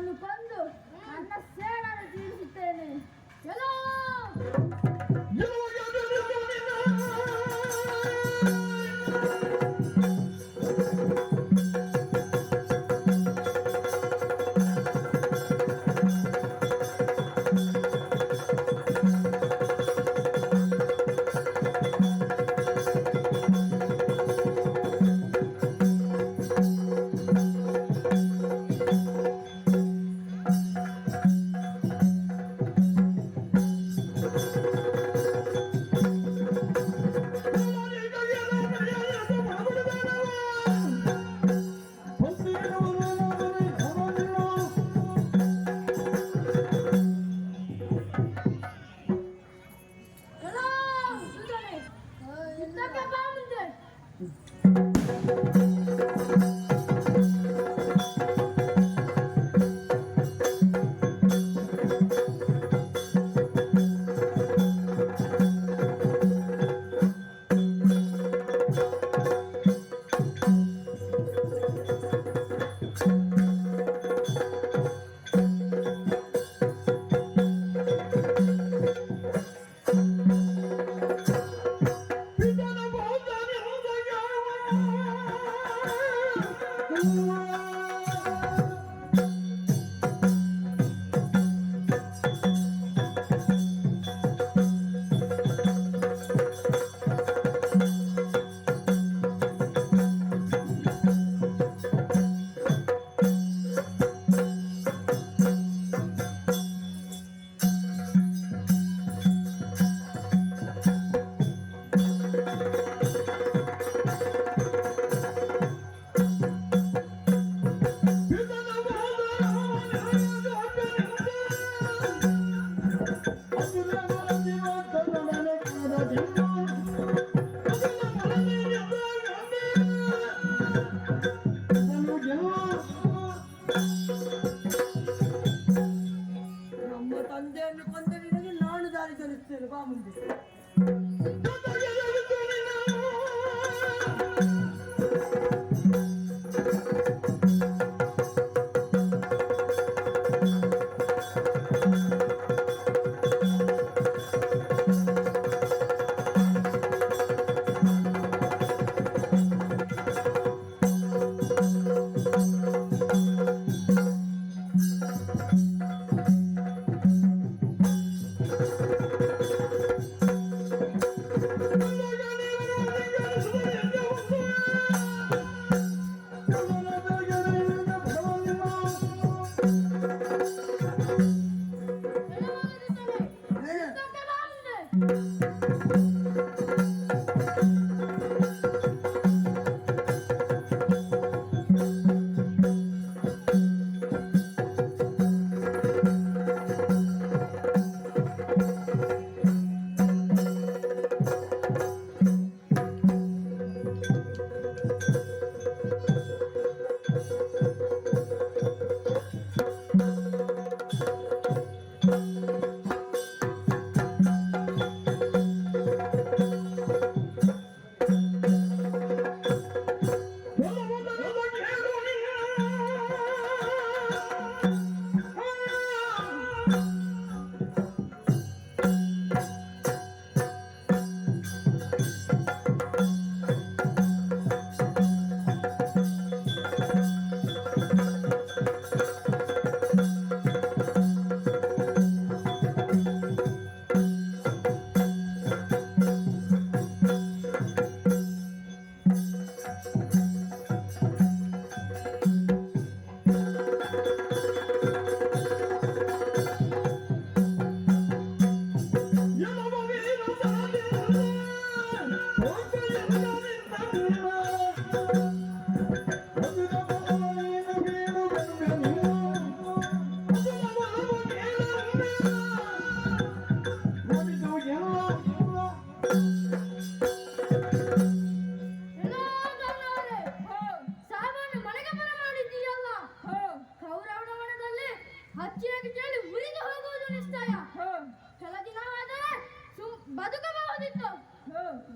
ಅವನನ್ನು ಕೊಂದು ನನ್ನ ಸೇಡನ್ನು ತೀರಿಸುತ್ತೇನೆ. ಎಲ್ಲೋ ನಮ್ಮ ತಂದೆಯನ್ನು ಕೊಂದ ನಿನಗೆ ನಾನು ದಾರಿ ತೋರಿಸ್ತೇನೆ. ಬಾ ಮುಂದೆ.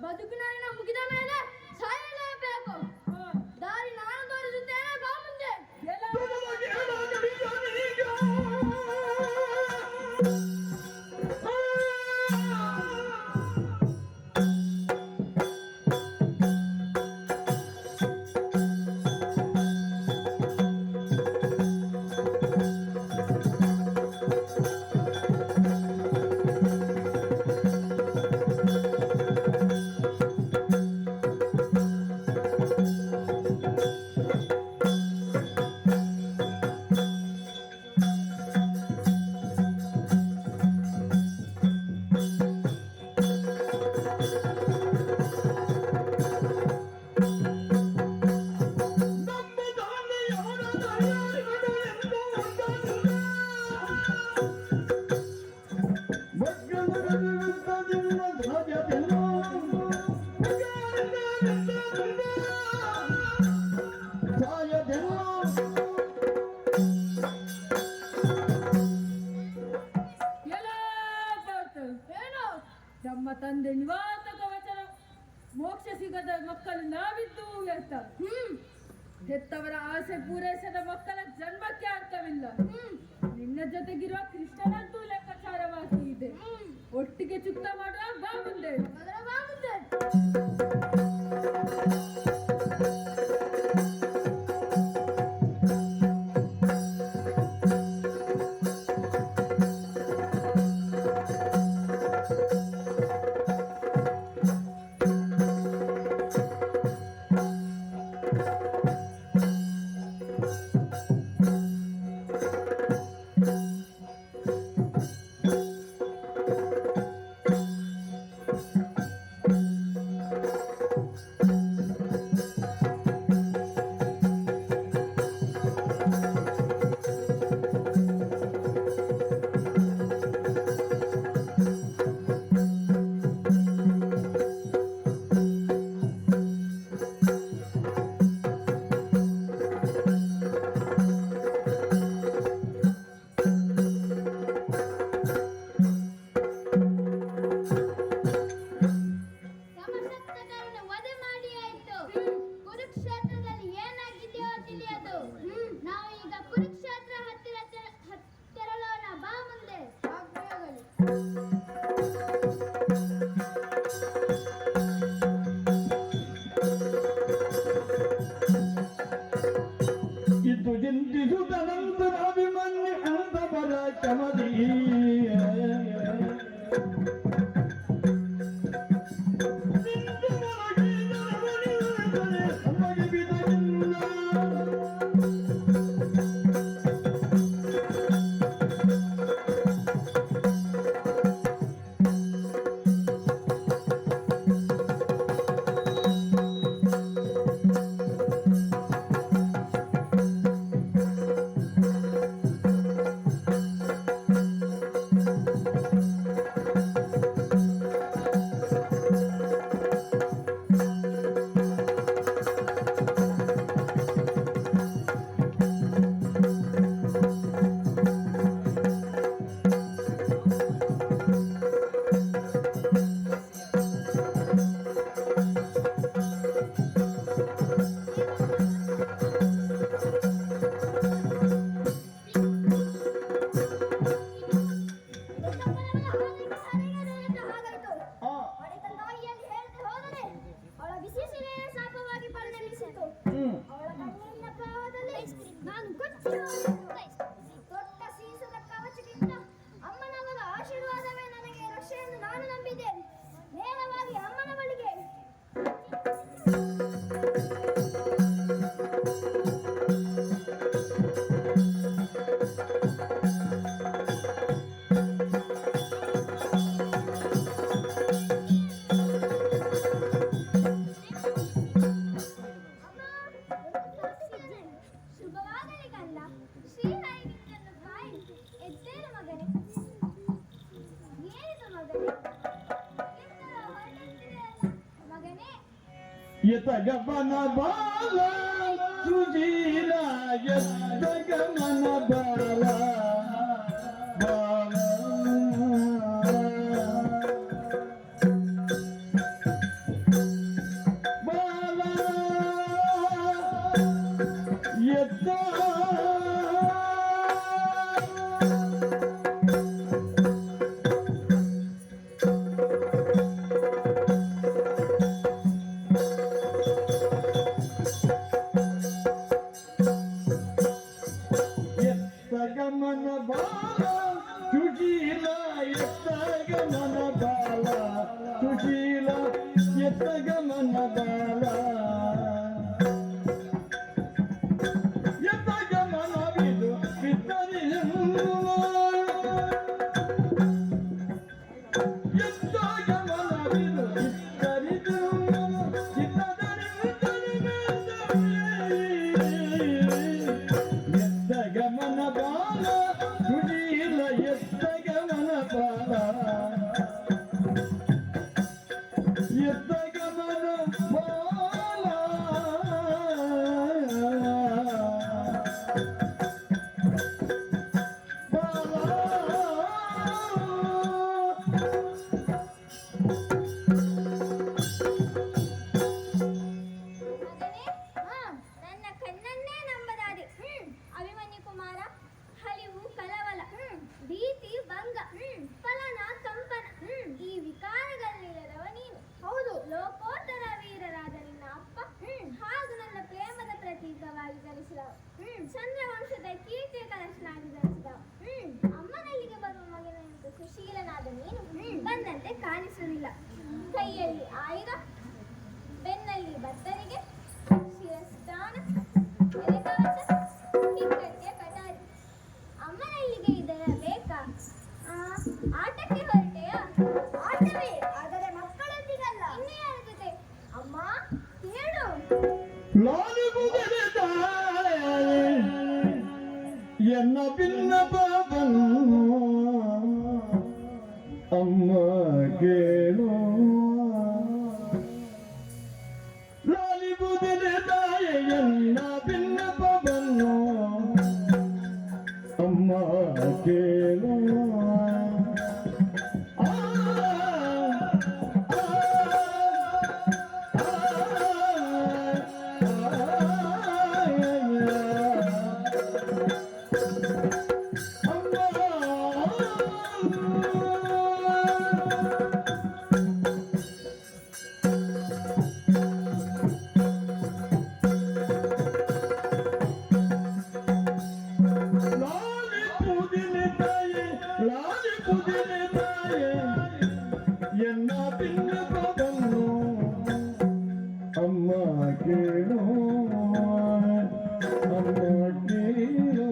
ಬದುಕಿನ ಮುಗಿದ ಮೇಲೆ ಸಾಯಲೇಬೇಕು. ದಾರಿ ನಾನು ತೋರಿಸುತ್ತೇನೆ, ಬಾ ಮುಂದೆ. ಮುಂದೆ ನಿವಾತಕ ವಚನ ಮೋಕ್ಷ ಸಿಗದ ಮಕ್ಕಳು ನಾವಿದ್ದು ವ್ಯರ್ಥ. ಹೆತ್ತವರ ಆಸೆ ಪೂರೈಸದ ಮಕ್ಕಳ ಜನ್ಮಕ್ಕೆ ಅರ್ಥವಿಲ್ಲ. ನಿನ್ನ ಜೊತೆಗಿರುವ ಕೃಷ್ಣನಂತೂ ಲೆಕ್ಕಾಚಾರವಾಗಿ ಇದೆ. ಒಟ್ಟಿಗೆ ಚುಕ್ತ ಮಾಡುವ ಬಾ ಮುಂದೆ. ಇದು ಚಿಂತಿಸುತ್ತನಂತರ ಅಭಿಮನ್ಯು ಅಂತ ಬರ ಚಮದಿ ಯತಗಮನ ಬಾಲ ಸುಜೀಲ ಯತಗಮನ ಬಾಲ ಬಾಲ ಬಾಲ ಯತ ಗಮನ ಬಾಲ ಸುಶೀಲ ಎತ್ತ ಗಮನ ಬಾಲ ಸುಶೀಲ ಎತ್ತ ಗಮನ ಬಾಲ ಎತ್ತ ಗಮನವಿದು ಬಿತ್ತರಿ ಎತ್ತ ಗಮನವಿದು ಬಿತ್ತರಿದು ಎತ್ತ ಗಮನ ಬಾಲ ಸುಶೀಲ ಎತ್ತ ಗಮನ ಬಾಲ ಎತ್ತ ಗಮನ ಬಾಲ ಬಾಲ ಕೇಳು ಎನ್ನ ಬಿನ್ನಪವನ್ನು ಅಮ್ಮ ಕೇಳು ಅಮ್ಮ ಕೇಳು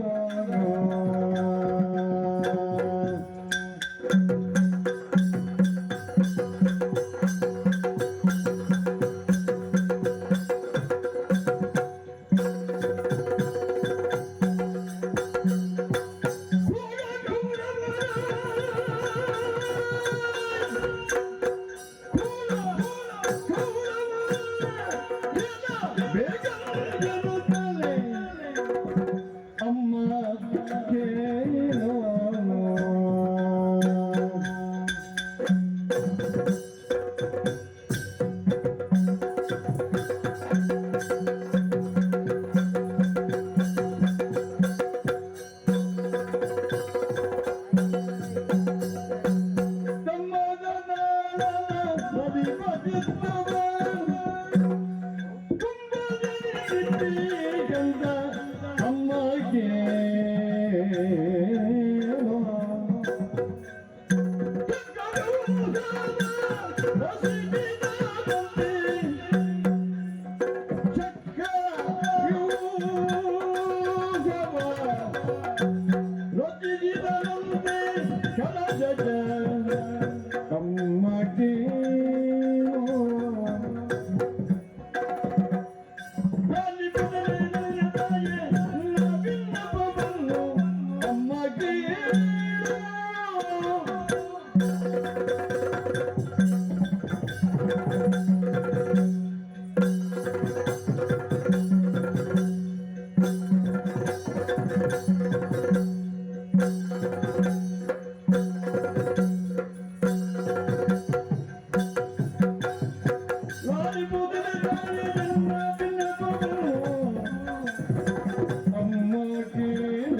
ಅಮ್ಮ ಕೇಳು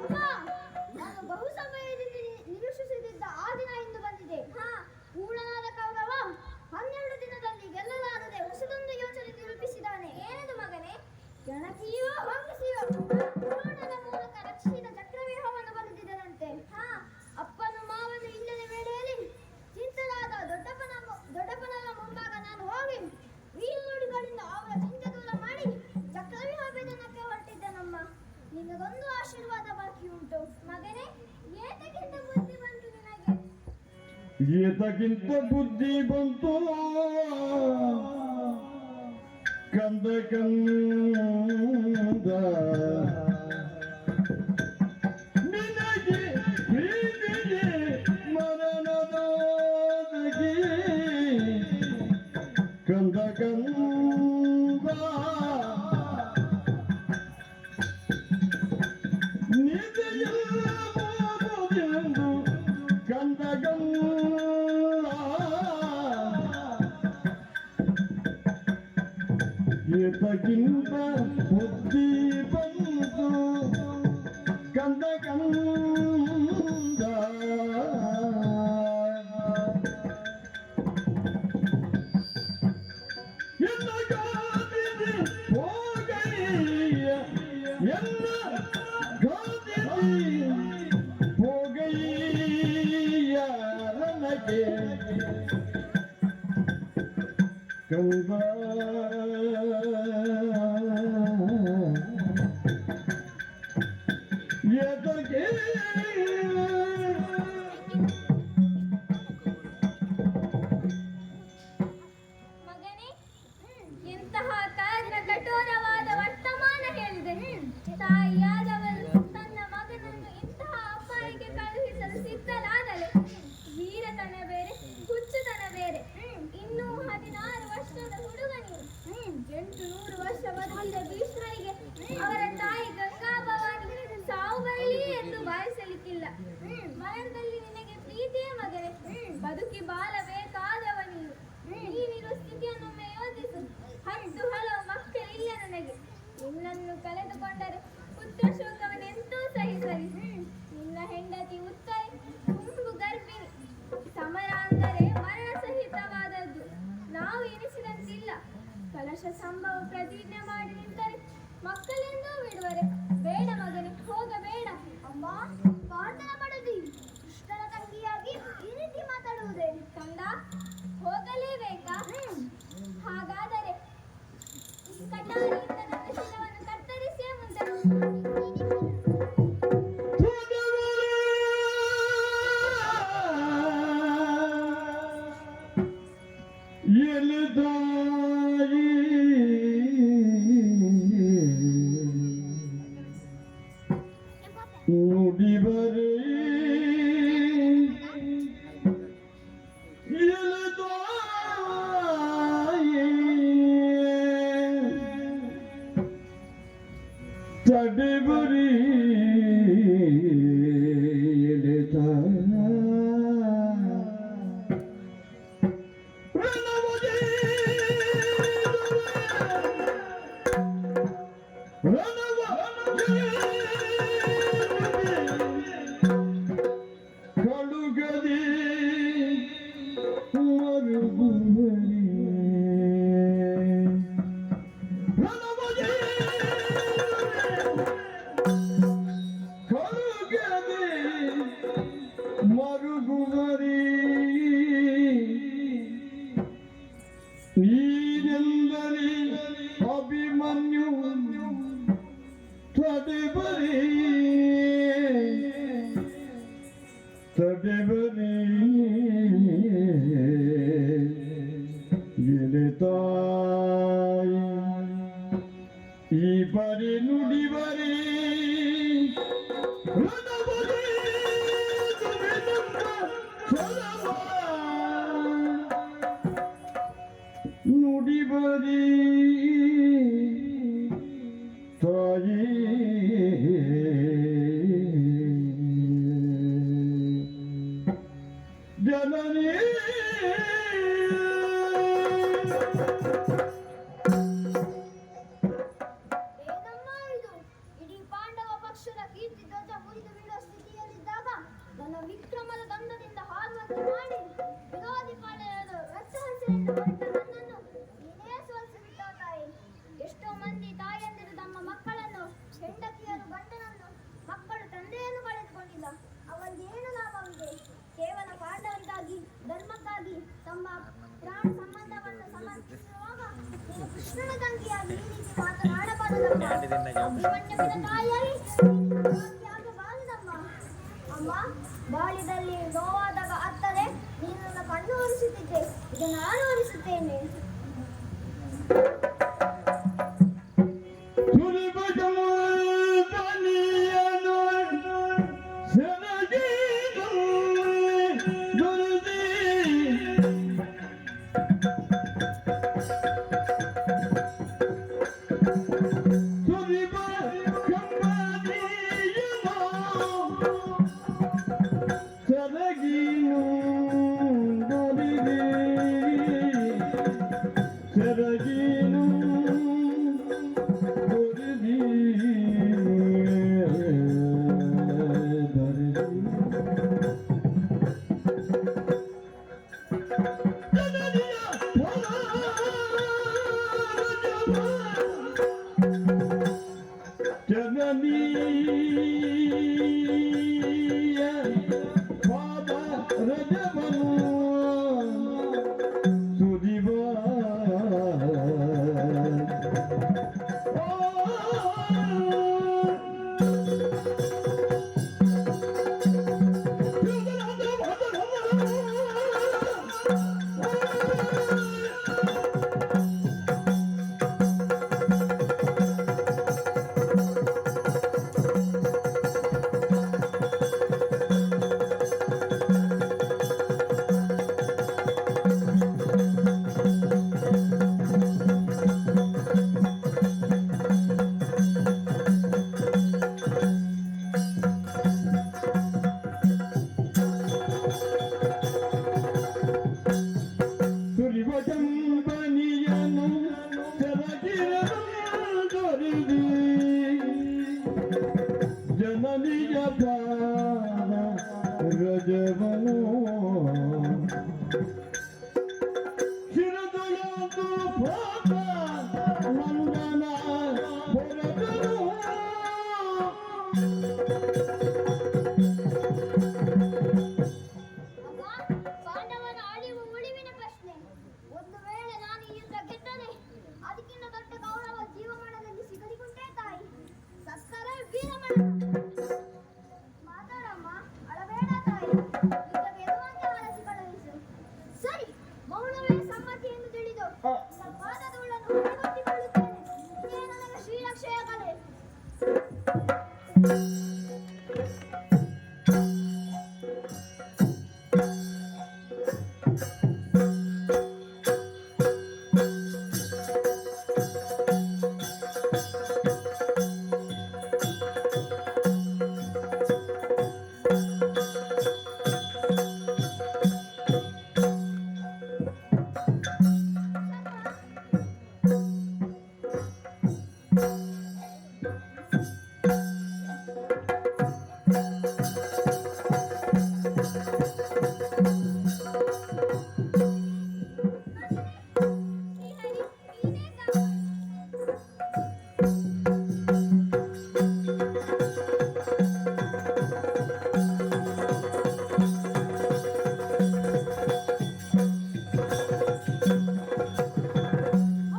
ಅಮ್ಮ, ನಾನು ಬಹು ಸಮಯದಿಂದ ನಿರೀಕ್ಷಿಸುತ್ತಿದ್ದ ಆ ದಿನ ಇಂದು ಬಂದಿದೆ. ಪೂರ್ಣನಾದ ಕೌರವ 12 ದಿನದಲ್ಲಿ ಗೆಲ್ಲಲಾರದೆ ಹೊಸದೊಂದು ಯೋಚನೆ ನಿರೂಪಿಸಿದ್ದಾನೆ. ಏನದು ಮಗನೇ? ಗಣಕೀಯೋ ಹೊಂದಿಸಿಯೋ ದ್ರೋಣನ ಮೂಲಕ ರಕ್ಷಿತ ಚಕ್ರವ್ಯೂಹವನ್ನು ಬರೆದಿದ್ದನಂತೆ. ಅಪ್ಪನು ಮಾವನು ಇಲ್ಲದ ವೇಳೆಯಲ್ಲಿ ಚಿಂತಲಾದ ದೊಡ್ಡಪ್ಪನ ಮುಂಭಾಗ ನಾನು ಹೋಗಿ ವೀರನುಡಿಗಳಿಂದ ಅವರ ಚಿಂತೆ ದೂರ ಮಾಡಿ ಚಕ್ರವ್ಯೂಹ ಭೇದನಕ್ಕೆ ಹೊರಟಿದ್ದನಮ್ಮ. ನಿನಗೊಂದು ಆಶೀರ್ವಾದ ಬಾಕಿ ಉಂಟು ಮಗನೇ. ಏತಕ್ಕಿಂತ ಬುದ್ಧಿ ಬಂತು ನಿನಗೆ? ಏತಕ್ಕಿಂತ ಬುದ್ಧಿ ಬಂತು ಕಂದ ಕಂದ ನಿನಗೆ ಪ್ರೀತಿಗೆ ಮರಣದೊದಗಿ ಕಂದ ಕಂದ ನಿಜಯೆಂದು ಕಂದ ಕಂದ ಏತಕ್ಕಿಂತ ಬುದ್ಧಿ ಬಂತು ಕಂದ ಕಂದ ಎಲ್ಲ ಗಾದಿಗೆ ಹೋಗಯ್ಯ ಎಲ್ಲ ಗಾದಿಗೆ ಹೋಗಯ್ಯ ನನಗೆ ಕಂದ ಎದಗೆ ಮಗನೇ, ಇಂತಹ ಕಾರಣ ಕಠೋರವಾದ ವರ್ತಮಾನ ಹೇಳಿ ಕಳೆದುಕೊಂಡರೆ ಪುತ್ರ ಶೋಕವನ್ನೆಂತೂ ಸಹಿಸಲಿ. ನಿನ್ನ ಹೆಂಡತಿ ಉತ್ತೈ ತುಂಬು ಗರ್ಭಿಣಿ. ಸಮರ ಅಂದರೆ ಮರಣ ಸಹಿತವಾದದ್ದು. ನಾವು ಎನಿಸಿದಂತಿಲ್ಲ. ಕಲಶ ಸಂಭವ ಪ್ರತಿಜ್ಞೆ ಮಾಡಿ ನಿಂತರೆ ಮಕ್ಕಳೆಂದೂ ಬಿಡುವರೆ. ಬೇಡ ಮಗನೇ, ಹೋಗಬೇಡ. ಅಮ್ಮ, ಪಾಂಡವ ಮಡದಿ ಕೃಷ್ಣನ ತಂಗಿಯಾಗಿ ಈ ರೀತಿ ಮಾತಾಡುವುದೇ? ಕಂದ, ಹೋಗಲೇಬೇಕಾ? ಹಾಗಾದರೆ ಕಟಾರಿಯಿಂದ ನನ್ನ ಶಿರವನ್ನು ಕತ್ತರಿಸಿಯೇ ಮುಂದೆ ನುಡಿಬರೆ ತಡೆಬರಿ ಕಳುಗದೆ ಮರುಗುವರಿ ಕಳುಗದೆ ಮರುಗುವರಿ ನೀನೆಂದರೆ ಅಭಿಮನ್ಯು ತಡೆಬರಿ ತಡೆಬರಿ ತಾಯಿ ಈ ಬರಿ ನುಡಿಬರಿ ನುಡಿಬರಿ ತಾಯಿ ಜನನಿ ಏನಮ್ಮ ಇದು? ಇಡೀ ಪಾಂಡವ ಪಕ್ಷದ ಕೀರ್ತಿ ಧ್ವಜ ಮುರಿದು ಬೀಳುವ ಸ್ಥಿತಿಯಲ್ಲಿದ್ದಾಗ ನನ್ನ ವಿಕ್ರಮದ ದಂಡದಿಂದ ಹಾರುವಂತೆ ಮಾಡಿ ವಿರೋಧಿ ಪಾಳೆಯದ ರಕ್ತ ಹಸಿರೆಂದು ಹೊರಟ ನನ್ನನ್ನು ನೀನೇ ಸೋಲಿಸಿಬಿಟ್ಟ ತಾಯಿ. ಎಷ್ಟೋ ಮಂದಿ ತಾಯಂದಿರು ತಮ್ಮ ಮಕ್ಕಳನ್ನು, ಹೆಂಡತಿಯರು ಗಂಡನನ್ನು, ಮಕ್ಕಳು ತಂದೆಯನ್ನು ಕಳೆದುಕೊಂಡಿಲ್ಲ. ಅವರಿಗೇನು ಲಾಭವಿದೆ? ಕೇವಲ ಪಾಂಡವರಿಗಾಗಿ, ಧರ್ಮಕ್ಕಾಗಿ ತಮ್ಮ ಪ್ರಾಣ ಸಂಬಂಧವನ್ನು ಸಮರ್ಪಿಸುವಾಗ ನೀನು ಕೃಷ್ಣನ ತಂಗಿಯಾಗಿ ಈ ರೀತಿ ಮಾತನಾಡಬಾರದಮ್ಮ. ಅಭಿಮನ್ಯುವಿನ ತಾಯಿಯಾಗಿ ಆಗಬಾರದಮ್ಮ. ಅಮ್ಮ, ಬಾಳಿದಲ್ಲಿ ನೋವಾದಾಗ ಅತ್ತರೆ ನೀನು ನನ್ನ ಕಣ್ಣು ಒರೆಸುತ್ತಿದ್ದೆ, ಈಗ ನಾನು ಒರೆಸುತ್ತೇನೆ.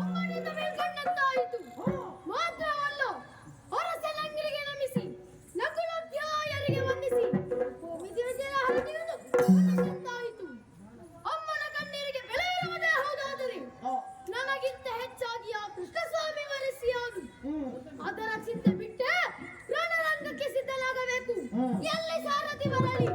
ಅಮ್ಮನಿಂದ ಮೇಲ್ಕೊಂಡಂತಾಯಿತು. ಮಾತ್ರವಲ್ಲ, ಅರಸನಂಗಿರಿಗೆ ನಮಿಸಿ ನಕುಲೋದ್ಯಾಯರಿಗೆ ವಂದಿಸಿ ಭೂಮಿದೇವತೆಯ ಹರಕೆಯನ್ನು ಮನಸ್ಸಂತಾಯಿತು. ಅಮ್ಮನ ಕಣ್ಣೀರಿಗೆ ಬೆಲೆ ಇರುವುದೇ ಹೌದಾದರೆ ನನಗಿಂತ ಹೆಚ್ಚಾಗಿ ಆ ಕೃಷ್ಣಸ್ವಾಮಿ ವರಸಿಯಾನು. ಅದರ ಚಿಂತೆ ಬಿಟ್ಟೆ ರಣರಂಗಕ್ಕೆ ಸಿದ್ಧನಾಗಬೇಕು. ಎಲ್ಲಿ ಸಾರಥಿ ಬರಲಿ.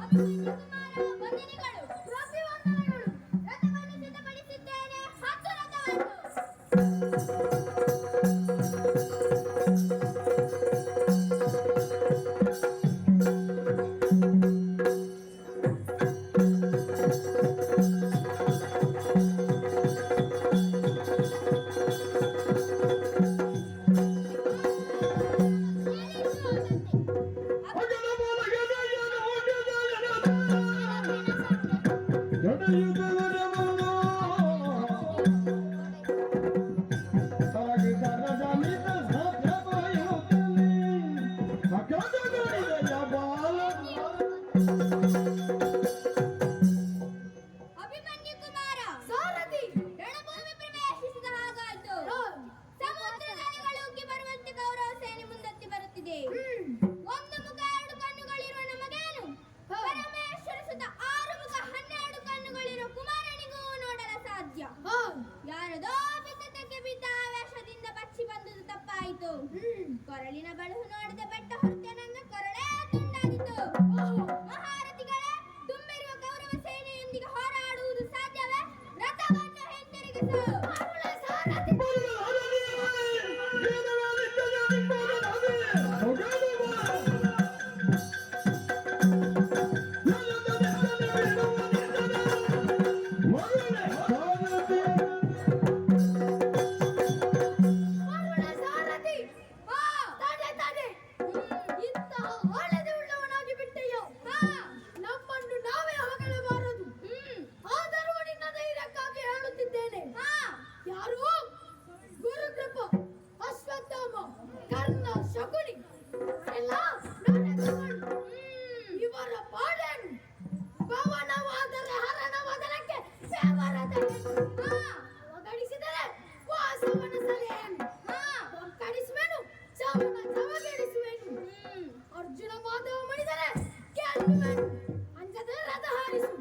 ಅಭಿಮನ್ಯು ಕುಮಾರ ವಂದನೆಗಳು. ಪ್ರತಿವಂದನೆಗಳು. ರಥವನ್ನು ಸಿದ್ಧಪಡಿಸಿದ್ದೇನೆ. ಹತ್ತು ರಥವನ್ನು. ಅಭಿಮನ್ಯು ಕುಮಾರ ಸಾರಥಿ ರಣಭೂಮಿ ಪ್ರವೇಶಿಸಿದ ಹಾಗಾಯ್ತು. ಸಮುದ್ರದ ಅಲೆಗಳು ಉಕ್ಕಿ ಬರುವಂತೆ ಕೌರವ ಸೇನೆ ಮುಂದತ್ತಿ ಬರುತ್ತಿದೆ. ಒಂದು ಮುಖ ಎರಡು ಕಣ್ಣುಗಳಿರುವ ನಮಗೇನು, ಪರಮೇಶ್ವರ ಸುತ 6 ಮುಖ 12 ಕಣ್ಣುಗಳಿರುವ ಕುಮಾರನಿಗೂ ನೋಡಲು ಸಾಧ್ಯ. ಯಾರದೋ ಬಿದ್ದಕ್ಕೆ ಬಿದ್ದ ಆವೇಶದಿಂದ ಬಚ್ಚಿ ಬಂದುದು ತಪ್ಪಾಯಿತು. ಕೊರಳಿನ ಬಳುಹು ನೋಡಿದ ಬೆಟ್ಟ ಹೊರತೆ ನನ್ನ ಕೊರಳೇ ತುಂಡಾದಿತು. ಮಹಾರಥಿಗಳೇ, ತುಂಬಿರುವ ಕೌರವ ಸೇನೆಯೊಂದಿಗೆ ಹೋರಾಡುವುದು ಸಾಧ್ಯವೇ? ರಥವನ್ನು ಹಿಂತಿರುಗಿಸು. ಸಾರಥಿ, ತಡೆ ತಡೆ. ಇಂತಹ ಒಳ್ಳೆದೆ ಉಳ್ಳವನಾಗಿ ಬಿಟ್ಟೆಯೋ. ನಮ್ಮನ್ನು ನಾವೇ ಹೊಗಳಬಾರದು. ಆದರೂ ನಿನ್ನ ಧೈರ್ಯಕ್ಕಾಗಿ ಹೇಳುತ್ತಿದ್ದೇನೆ. ಯಾರು? ಗುರುಕೃಪ, ಅಶ್ವತ್ಥಾಮ, ಕರ್ಣ, ಶಕುನಿ ಎಲ್ಲ ನರೆತುಕೊಂಡು. ಇವರ ಪಾಡೇನು? ಪವನವಾದರೆ ಹರಣವಾದನಕ್ಕೆ ಅವಗಡಿಸಿದರೆ ವಾಸವನ ಸಲಹೆಯನ್ನು ಕಡಿಸುವೆನು, ಚವನ ಚವಗಡಿಸುವೆನು. ಅರ್ಜುನ ಮಾಧವ ಮಣಿದರೆ ಗೆಲ್ಲುವೆನು. ಅಂಜದೆ ರಥ ಹಾರಿಸು.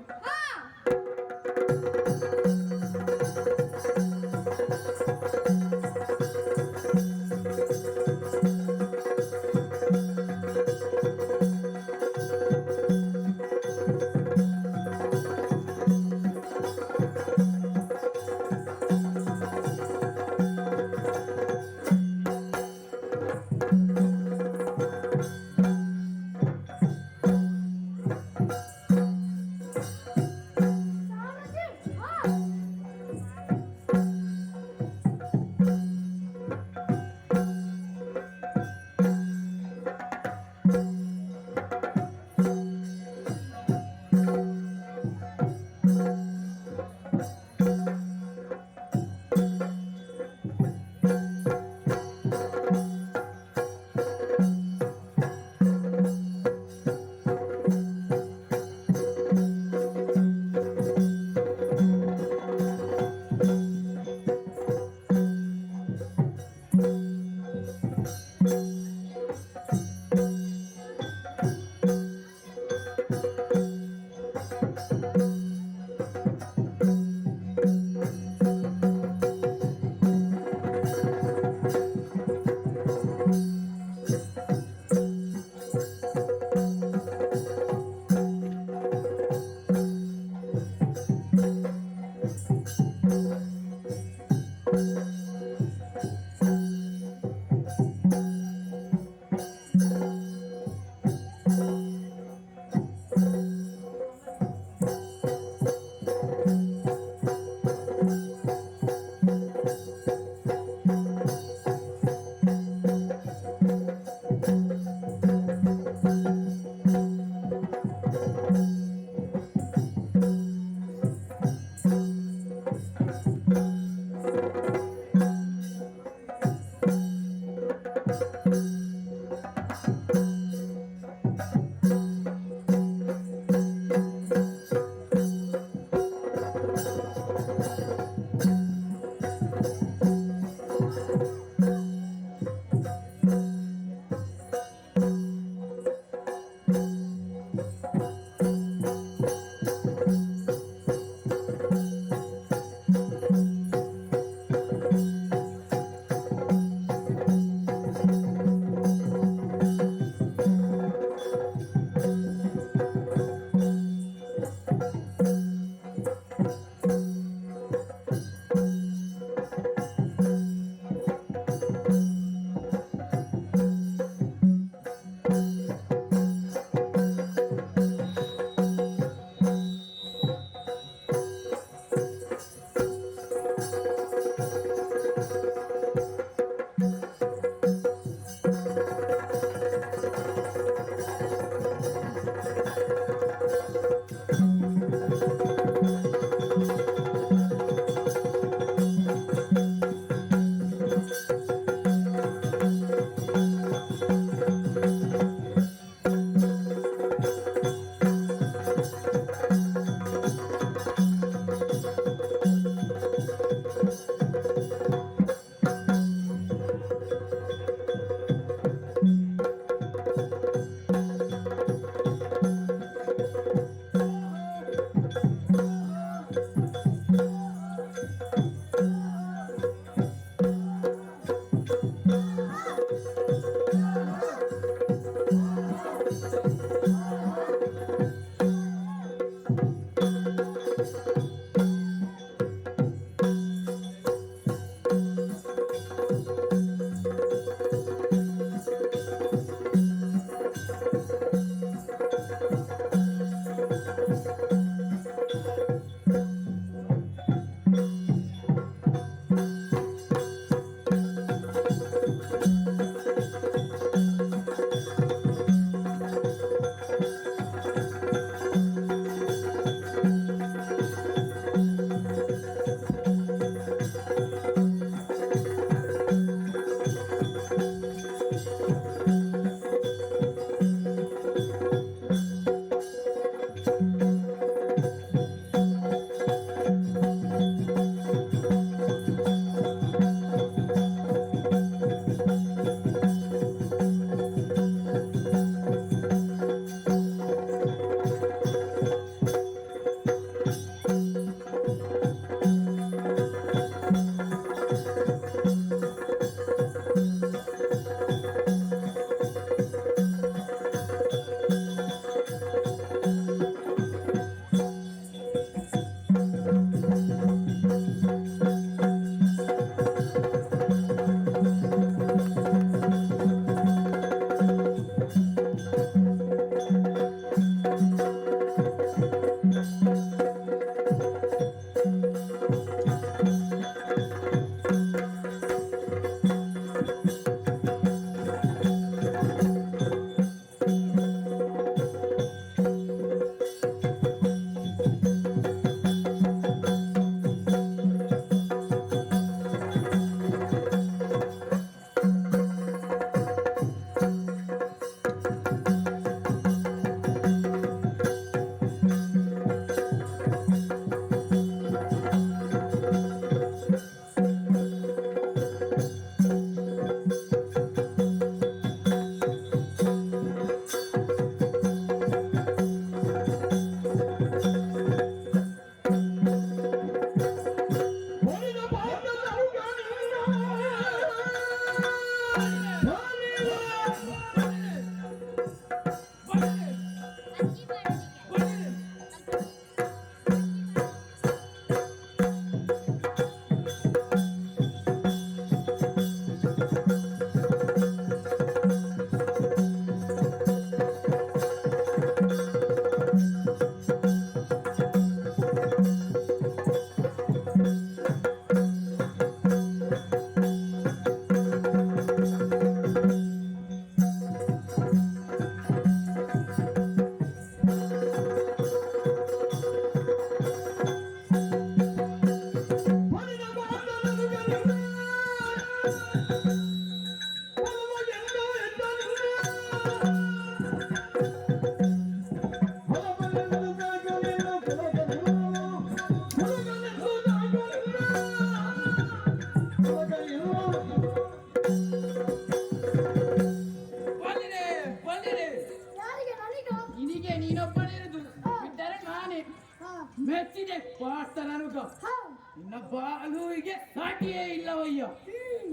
ಮಗ ಹಾ ನಿನ್ನ ಬಾಲುವಿಗೆ ಸಾಟಿಯೇ ಇಲ್ಲವಯ್ಯ.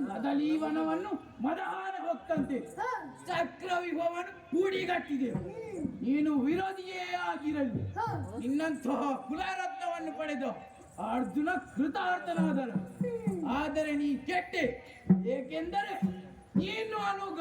ಮೊದಲು ಈ ವನವನ್ನು ಮದಹಾರ ಹೊತ್ತಂತೆ ಹಾ ಚಕ್ರವ್ಯೂಹವನ್ನು ಕೂಡಿಗಟ್ಟಿದೆ. ನೀನು ವಿರೋಧಿಯೇ ಆಗಿರಲಿ. ಹಾ ನಿನ್ನಂತಹ ಕುಲರತ್ನವನ್ನು ಪಡೆದ ಅರ್ಜುನ ಕೃತಾರ್ಥನಾದನು. ಆದರೆ ನೀ ಕೆಟ್ಟೆ, ಏಕೆಂದರೆ ನೀನು ಅನುಗ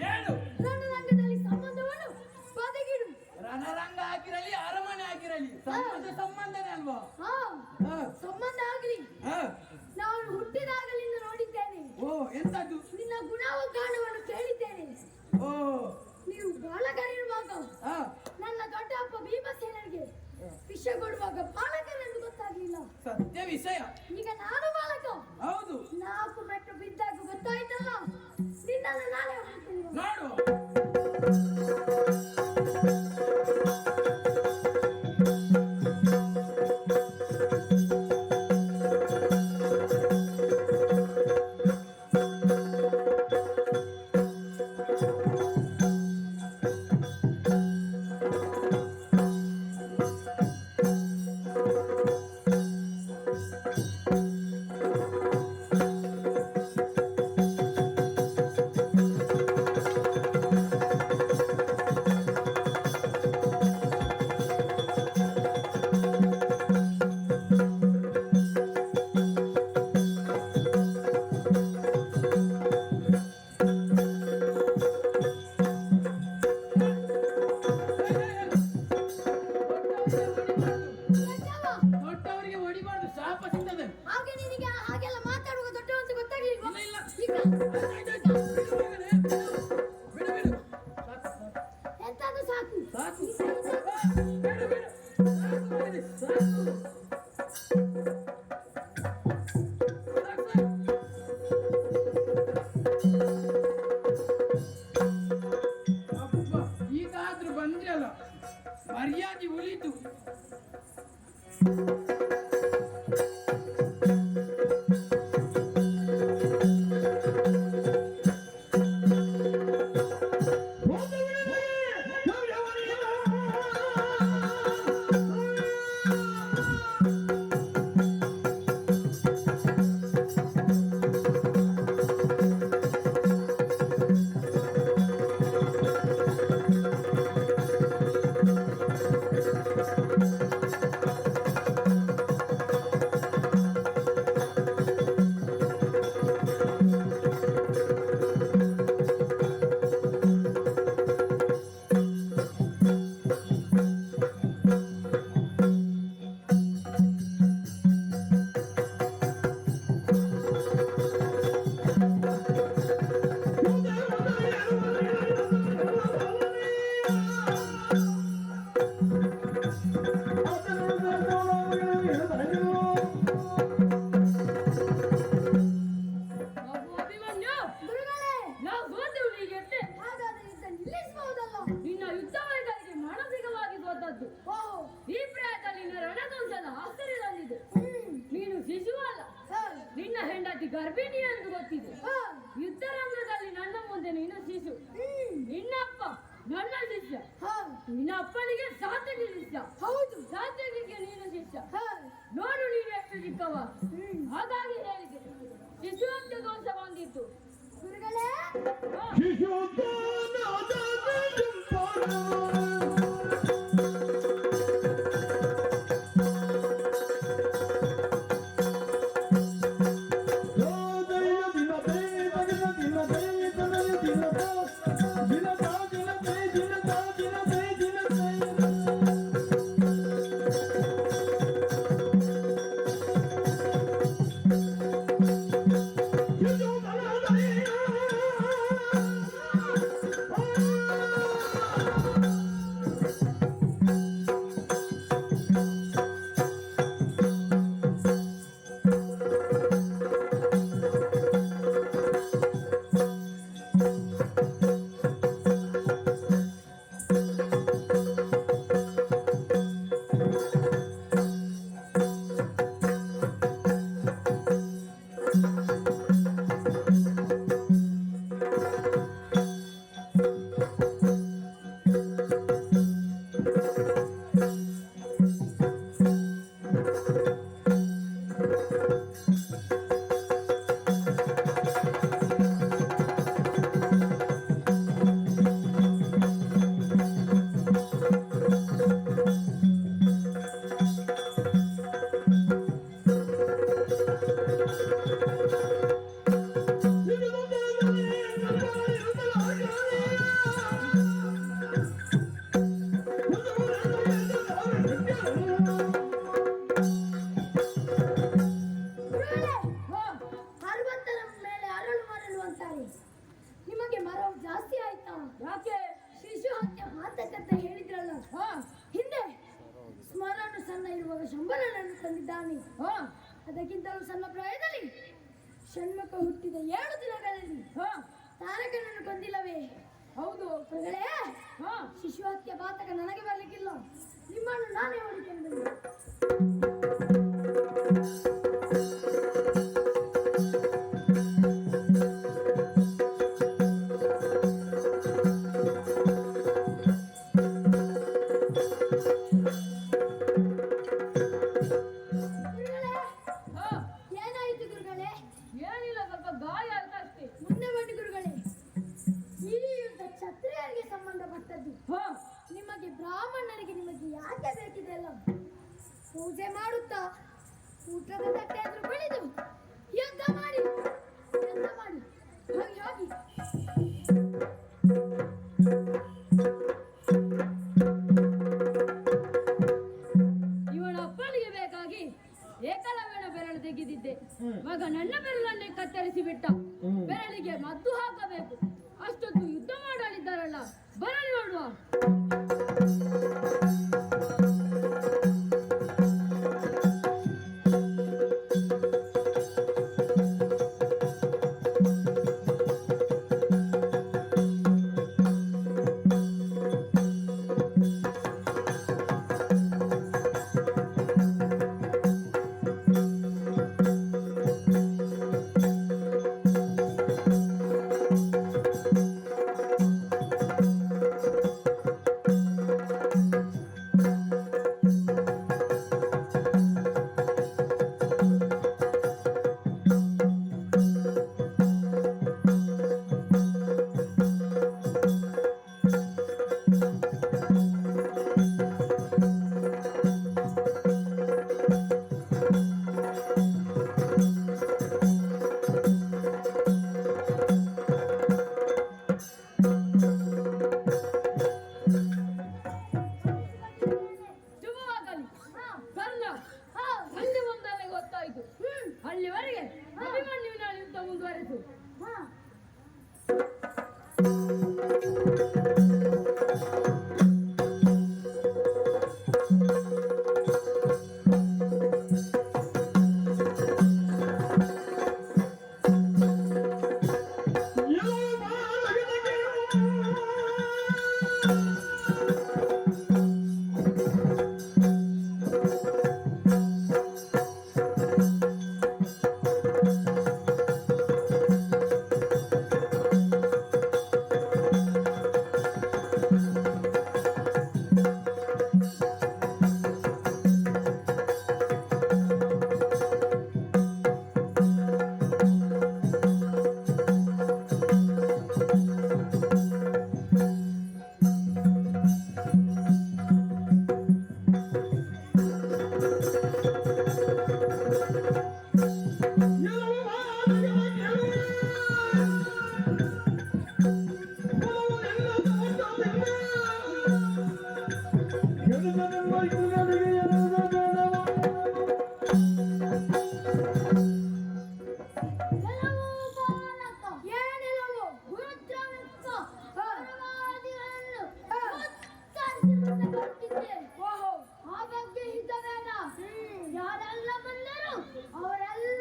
ಹೇಳು. ರಣರಂಗದಲ್ಲಿ ಸಂಬಂಧವನ್ನು ಬದಿಗಿಡು. ರಣರಂಗ ಆಗಿರಲಿ, ಅರಮನೆ ಆಗಿರಲಿ, ಸಂಬಂಧನೇ ಅಲ್ವಾ? ಹಾ ಹ, ಸಂಬಂಧ ಆಗಲಿ. ಹ. ನಾನು ಹುಟ್ಟಿದಾಗಲಿಂದ ನೋಡಿದ್ದೇನೆ. ಓ ಎಂತದ್ದು? ನಿನ್ನ ಗುಣವಗಾನವನ್ನು ಕೇಳಿದ್ದೇನೆ. ಓ ನೀವು ಬಾಲಕರಿರುವಾಗ ಹ, ನನ್ನ ದೊಡ್ಡ ಅಪ್ಪ ಭೀಮಸೇನನಿಗೆ ವಿಷ ಕೊಡುವಾಗ ಬಾಲಕರೆಂದು ಗೊತ್ತಾಗ್ಲಿಲ್ಲ. ಸತ್ಯ ವಿಷಯ. ಈಗ ನಾನು ಬಾಲಕ. ಹೌದು, 4 ಮೆಟ್ಟು ಬಿದ್ದಾಗ ಗೊತ್ತಾಯ್ತಲ್ಲ, ನಿನ್ನನ್ನು ನಾನೇ ಹೊರಡ್ತೀನಿ. ನೋಡು. ದೊಡ್ಡವರಿಗೆ ಹೊಡಿಬಾರ್ದು, ಶಾಪ ಸಿಗ್ತದೆ. ಹಾಗೆ ನಿನಗೆ ಹಾಗೆಲ್ಲ ಮಾತಾಡುವಾಗ ದೊಡ್ಡ ಅಂತ ಗೊತ್ತಾಗ್ಲಿಲ್ವಾ? ಇಲ್ಲ, ಇಲ್ಲ. ಈಗ ಆಯ್ತಾಯ್ತು, ಬಿಡು ಮಗನೇ, ಬಿಡು. ಬಿಡು, ಬಿಡು. ಎಂತಾದ್ರೂ ಸಾಕು. ಸಾಕು. ಬಿಡು, ಬಿಡು. ಸಾಕು ಮಗನೇ, ಸಾಕು. ಸಾಕು, ಸಾಕು. ಅಬ್ಬಾ, ಈಗಾದ್ರೂ ಬಂದ್ರಲ್ಲ, ಮರ್ಯಾದೆ ಉಳಿತು. ಬಾಬು ಅಭಿಮನ್ಯು, ಗುರುಗಳೇ, ನಾವು ಸೋತೆವು ಹೀಗೆತ್ತೆ. ಹಾಗಾದ್ರೆ ಯುದ್ಧ ನಿಲ್ಲಿಸಬಹುದಲ್ಲ? ನಿನ್ನ ಯುದ್ಧ ವೈಖರಿಗೆ ಮಾನಸಿಕವಾಗಿ ಸೋತದ್ದು. ಓಹೋ, ಈ ಪ್ರಯತ್ನ ನಿನ್ನ ರಣಕೌಶಲ ಆಶ್ಚರ್ಯದಲ್ಲಿದೆ. ನೀನು ಶಿಶುವಲ್ಲ, ನಿನ್ನ ಹೆಂಡತಿ ಗರ್ಭಿಣಿ ಎಂದು ಗೊತ್ತಿದೆ. ಯುದ್ಧ ರಂಗದಲ್ಲಿ ನನ್ನ ಮುಂದೆ ನೀನು ಶಿಶು, ನಿನ್ನಪ್ಪ ನನ್ನ ಶಿಷ್ಯ. ನಿನ್ನ ಅಪ್ಪನಿಗೆ ಸಾತ್ವಿಕ ಶಿಷ್ಯ. ಹೌದು. ಸಾತ್ವಿಕಿಗೆ ನೀನು ಶಿಷ್ಯ. ನೋಡು ನೀನು ಎಷ್ಟು ಚಿಕ್ಕವ. ಹಾಗಾಗಿ ಹೇಳಿದೆ, ಶಿಶುವಂತ ದೋಷ ಬಂದಿತ್ತು. ಗುರುಗಳೇ, ಹಾ. ಶಿಶು ಗುರುಗಳೇ, 60ರ ಮೇಲೆ ಅರಳು ಮರಳು ಅಂತಾರೆ. ನಿಮಗೆ ಮರವು ಜಾಸ್ತಿ ಆಯ್ತಾ? ಯಾಕೆ? ಶಿಶು ಹತ್ಯೆ ಮಾತುಕತೆ ಹೇಳಿದ್ರಲ್ಲ, ಹಿಂದೆ ಸ್ಮರಣ ಸಣ್ಣ ಇರುವಾಗ ಶಂಬರನನ್ನು ತಂದಿದ್ದಾನೆ. ಅದಕ್ಕಿಂತಲೂ ಸಣ್ಣ ಪ್ರಾಯದಲ್ಲಿ ಷಣ್ಮುಖ ಹುಟ್ಟಿದ 7 ದಿನಗಳಲ್ಲಿ ತಾರಕನನ್ನು ಕೊಂದಿಲ್ಲವೇ? ಹೌದು. ಗುರುಗಳೇ, ಶಿಶು ಹತ್ಯೆ ಬಾತಕ ನನಗೆ ಬರಲಿಕ್ಕಿಲ್ಲ. ನಿಮ್ಮನ್ನು ನಾನೇ ಹೊಡಿಕೊಂಡು ಬಂದೆ. ಏನಾಯಿತು ಗುರುಗಳೇ? ಏನಿಲ್ಲ, ಸ್ವಲ್ಪ ಗಾಯ ಆಯ್ತು ಅಷ್ಟೇ. ಮುಂದೆ ಬನ್ನಿ ಗುರುಗಳೇ. ಈ ಯುದ್ಧ ಕ್ಷತ್ರಿಯರಿಗೆ ಸಂಬಂಧಪಟ್ಟದ್ದು. ನಿಮಗೆ ಬ್ರಾಹ್ಮಣರಿಗೆ ನಿಮಗೆ ಯಾಕೆ ಬೇಕಿದೆ ಅಲ್ಲ? ಪೂಜೆ ಮಾಡುತ್ತಾ ಊಟದ ತಟ್ಟೆಯನ್ನು ಬೆಳೆದು ಯುದ್ಧ ಮಾಡಿ ಹೋಗಿ ಹೋಗಿ. ಇವನ ಅಪ್ಪನಿಗೆ ಬೇಕಾಗಿ ಏಕಲವ್ಯನ ಬೆರಳು ತೆಗೆದಿದ್ದೆ. ಮಗ ನನ್ನ ಬೆರಳನ್ನೇ ಕತ್ತರಿಸಿ ಬಿಟ್ಟ. ಬೆರಳಿಗೆ ಮದ್ದು ಹಾಕಬೇಕು. ಅಷ್ಟೊತ್ತು ಯುದ್ಧ ಮಾಡಲಿದ್ದಾರಲ್ಲ, ಬರಲಿ ನೋಡುವ. ಶುಭವಾಗಲಿ. ಕರ್ಣ ಅಲ್ಲಿ ಒಂದನೆ ಗೊತ್ತಾಯಿತು. ಅಲ್ಲಿವರೆಗೆ ಅಭಿಮನ್ಯುವಿನ ಯುದ್ಧ ಮುಂದುವರೆಸು. ಆ ಬಗ್ಗೆ ಹಿತವೇನ? ಯಾರೆಲ್ಲ ಬಂದರು ಅವರೆಲ್ಲ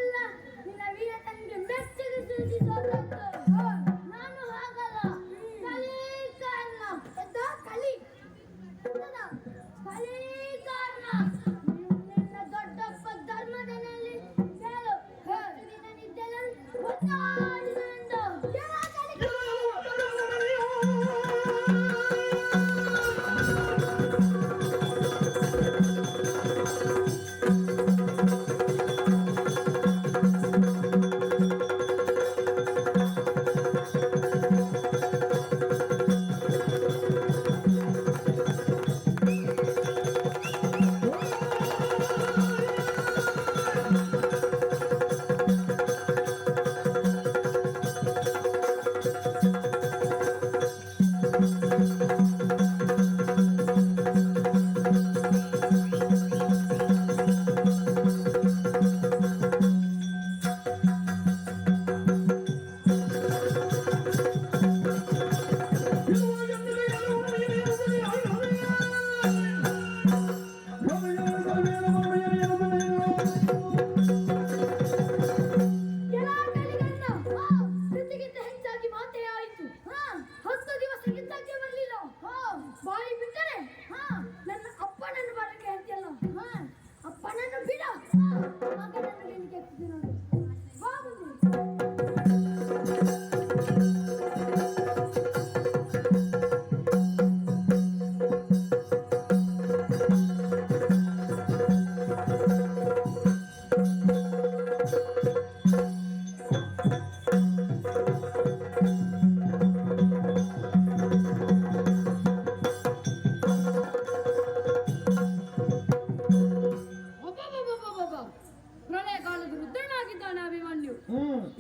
ವೇಗವಾಗಿದ್ದಾನೆ ಅಭಿಮನ್ಯು.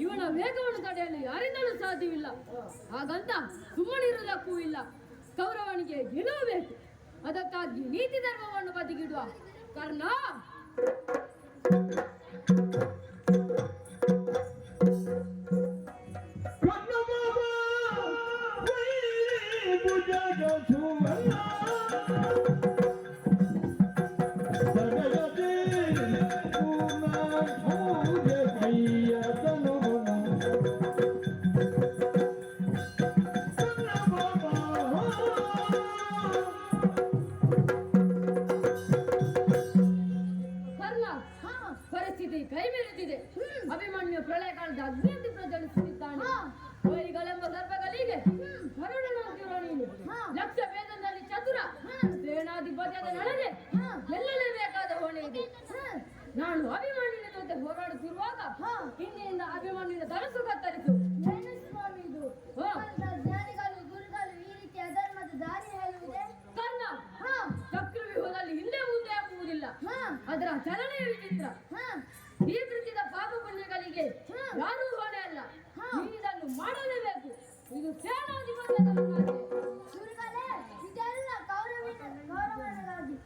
ಇವನ ವೇಗವನ್ನು ತಡೆಯಲು ಯಾರಿಂದಲೂ ಸಾಧ್ಯವಿಲ್ಲ. ಹಾಗಂತ ಸುಮ್ಮನಿರುವುದಕ್ಕೂ ಇಲ್ಲ. ಕೌರವನಿಗೆ ಗೆಲ್ಲಬೇಕು. ಅದಕ್ಕಾಗಿ ನೀತಿ ಧರ್ಮವನ್ನು ಬದಿಗಿಡುವ ಕರ್ಣ. ಪರಿಸ್ಥಿತಿ ಕೈ ಮೀರುತ್ತಿದೆ. ಅಭಿಮನ್ಯು ಪ್ರಳಯ ಕಾಲದ ಅಗ್ನಿಯಂತೆ ಪ್ರಜ್ವಲಿಸುತ್ತಿದ್ದಾನೆ. ವೈರಿಗಳೆಂಬ ಸರ್ಪಗಳಿಗೆ ಕರುಣನಾಗಿರುವ ನೀನು ಲಕ್ಷ ವೇದದಲ್ಲಿ ಚತುರ ಸೇನಾಧಿಪತಿಯಾದ ನನಗೆ ಗೆಲ್ಲಲೇಬೇಕಾದ ಹೊಣೆ ಇದೆ. ನಾನು ಅಭಿಮನ್ಯುವಿನ ಜೊತೆ ಹೋರಾಡುತ್ತಿರುವಾಗ ಹಿಂದಿನಿಂದ ಅಭಿಮನ್ಯುವಿನ ಧನಸ್ಸು ಕತ್ತರಿಸು. ಸ್ವಾಮಿ, ಇದು ಜ್ಞಾನಿಗಳು ಗುರುಗಳು ಈ ರೀತಿ ಅಧರ್ಮದ ದಾರಿ ಹೇಳುವುದೇ? ಕರ್ಣ, ಚಕ್ರವ್ಯೂಹದಲ್ಲಿ ಹಿಂದೆ ಮುಂದೆ ಆಗುವುದಿಲ್ಲ. ಅದರ ಚಲನೆಯ ವಿಚಿತ್ರ. ಈ ಕೃತ್ಯದ ಪಾಪ ಪುಣ್ಯಗಳಿಗೆ ಯಾರೂ ಹೊಣೆ ಅಲ್ಲ. ನೀನಿದನ್ನು ಮಾಡಲೇಬೇಕು. ಇದು ಸೇನಾಧಿಪತ್ಯದ ಗುರುಗಳೇ, ಇದೆಲ್ಲ ಕೌರವನಿಗಾಗಿ.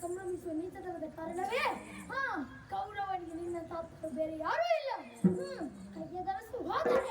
ಸಂಭ್ರಮಿಸುವ ನೀಚತನದ ಕಾರಣವೇ ಕೌರವನಿಗೆ ನಿನ್ನ ತಾತ್ಪರ್ಯ ಬೇರೆ ಯಾರೂ ಇಲ್ಲ. ಕೈಯ ಧರಿಸು ಹೋದರೆ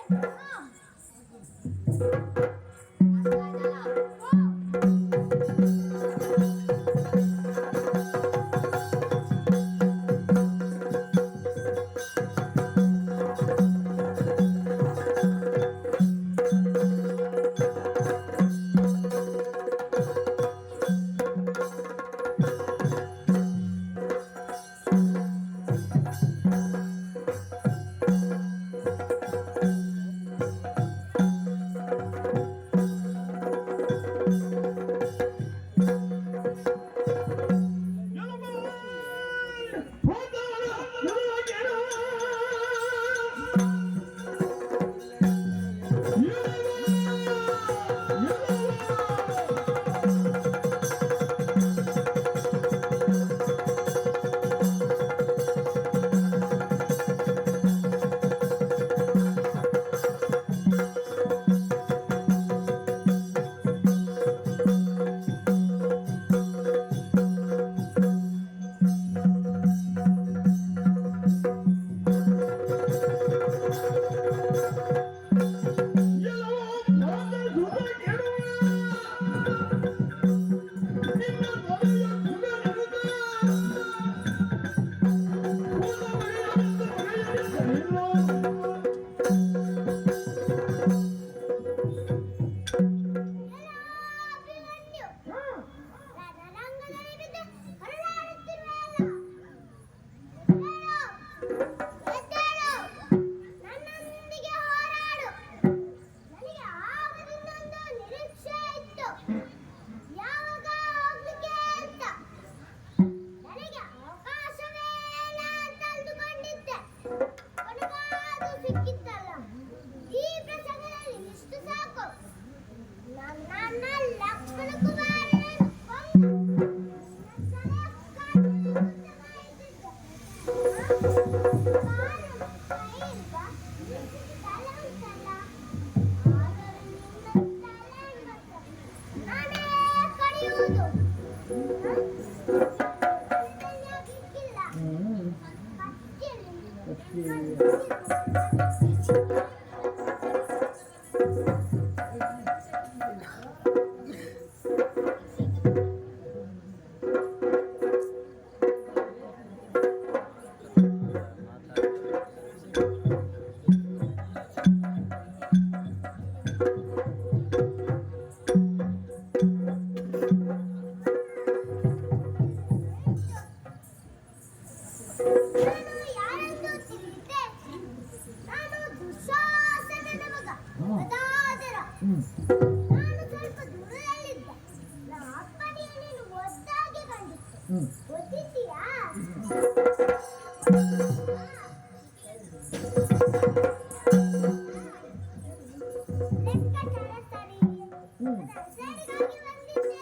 ನಾನು ಯಾರೆಂದು ತಿಳಿದಿದ್ದೆ? ನಾನು ದುಶ್ಯಾಸನನ ಮಗ ಗದಾಧರ. ನಾನು ಸ್ವಲ್ಪ ದೂರದಲ್ಲಿದ್ದೆ. ನಮ್ಮ ಅಪ್ಪನಿಗೆ ನೀನು ಒದ್ದಾಗೆ ಕಂಡಿತ್ತು. ಗೊತ್ತಿದ್ದೀಯಾ? ಲೆಕ್ಕಾಚಾರ ಸರಿ. ಸರಿಗಾಗಿ ಬಂದಿದ್ದೆ.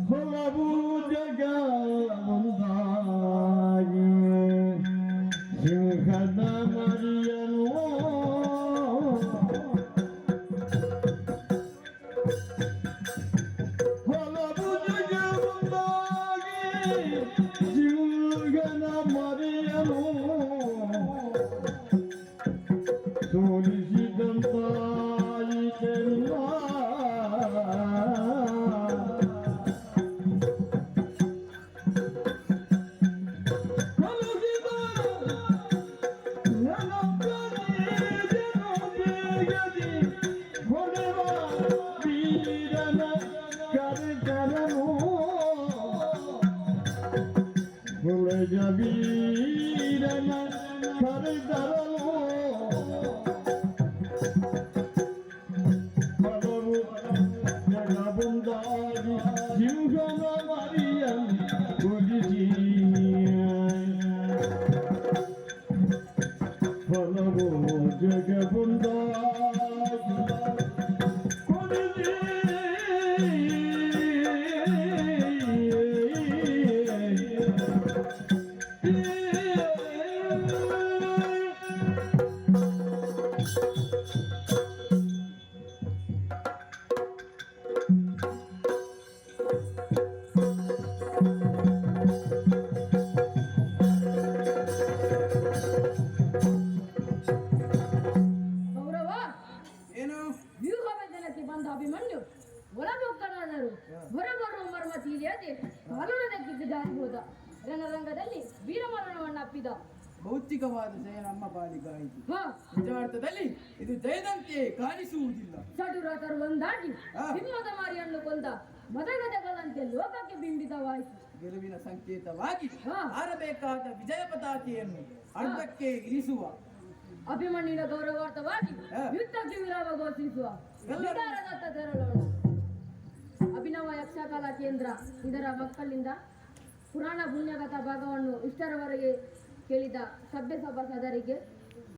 ಹೊಲವು ಜಗ ಒಂದಾಗಿ ಸಿಂಹದ ಮರಿಯನು ಹೊಲವು ಜಗ ಒಂದಾಗಿ ಸಿಂಹದ ಮರಿಯನು ಸೋಲಿಸಿದಂತಾಯಿತೆಲ್ಲ ವೀರನ ಕರೆದರಲು ಪದವು ಜಗಬುಂದಾಗಿ ಸಿಂಹನ ಮರಿಯನ್ನು ಕುದಿಸಿ ಪದವು ಜಗಬುಂದಾಗಿ ಕುದಿಸಿ ಗೌರವ, ಏನು? ವ್ಯೂಹವೇದನಕ್ಕೆ ಬಂದ ಅಭಿಮನ್ಯು ಒಳಮುಖನಾದರು ಹೊರಬರುವ ಮರ್ಮ ತಿಳಿಯದೆ ಕಾಲುನದಕ್ಕಿದ್ದು ಜಾರಿ ಹೋದ. ರಣರಂಗದಲ್ಲಿ ವೀರಮರಣವನ್ನು ಅಪ್ಪಿದ. ಭೌತಿಕವಾದ ಜಯ ನಮ್ಮ ಪಾಲಿಗಾಯಿತು. ಹ, ನಿಜಾರ್ಥದಲ್ಲಿ ಇದು ಜಯದಂತೆ ಕಾಣಿಸುವುದಿಲ್ಲ. ಚಟುರತರು ಒಂದಾಗಿ ಹಾ. ಸಿಂಹದ ಮಾರಿಯನ್ನು ಕೊಂದ ಮದಗದಗಳಂತೆ ಲೋಕಕ್ಕೆ ಬಿಂಬಿತವಾಯಿತು. ಗೆಲುವಿನ ಸಂಕೇತವಾಗಿ ಹಾ. ಹಾರಬೇಕಾದ ವಿಜಯ ಪತಾಕೆಯನ್ನು ಅಡ್ಡಕ್ಕೆ ಇರಿಸುವ ಅಭಿಮನ್ಯುವಿನ ಗೌರವಾರ್ಥವಾಗಿ ಹಾ. ಯುದ್ಧಕ್ಕೆ ವಿರಾಮ ಘೋಷಿಸುವ ಎಲ್ಲರೂ- ವಿಚಾರದತ್ತ ತೆರಳೋಣ. ಅಭಿನವ ಯಕ್ಷಗಾನ ಕೇಂದ್ರ ಇದರ ಮಕ್ಕಳಿಂದ ಪುರಾಣ ಪುಣ್ಯಗತ ಭಾಗವನ್ನು ಇಷ್ಟರವರೆಗೆ ಕೇಳಿದ ಸಭ್ಯ ಸಭಾಸದರಿಗೆ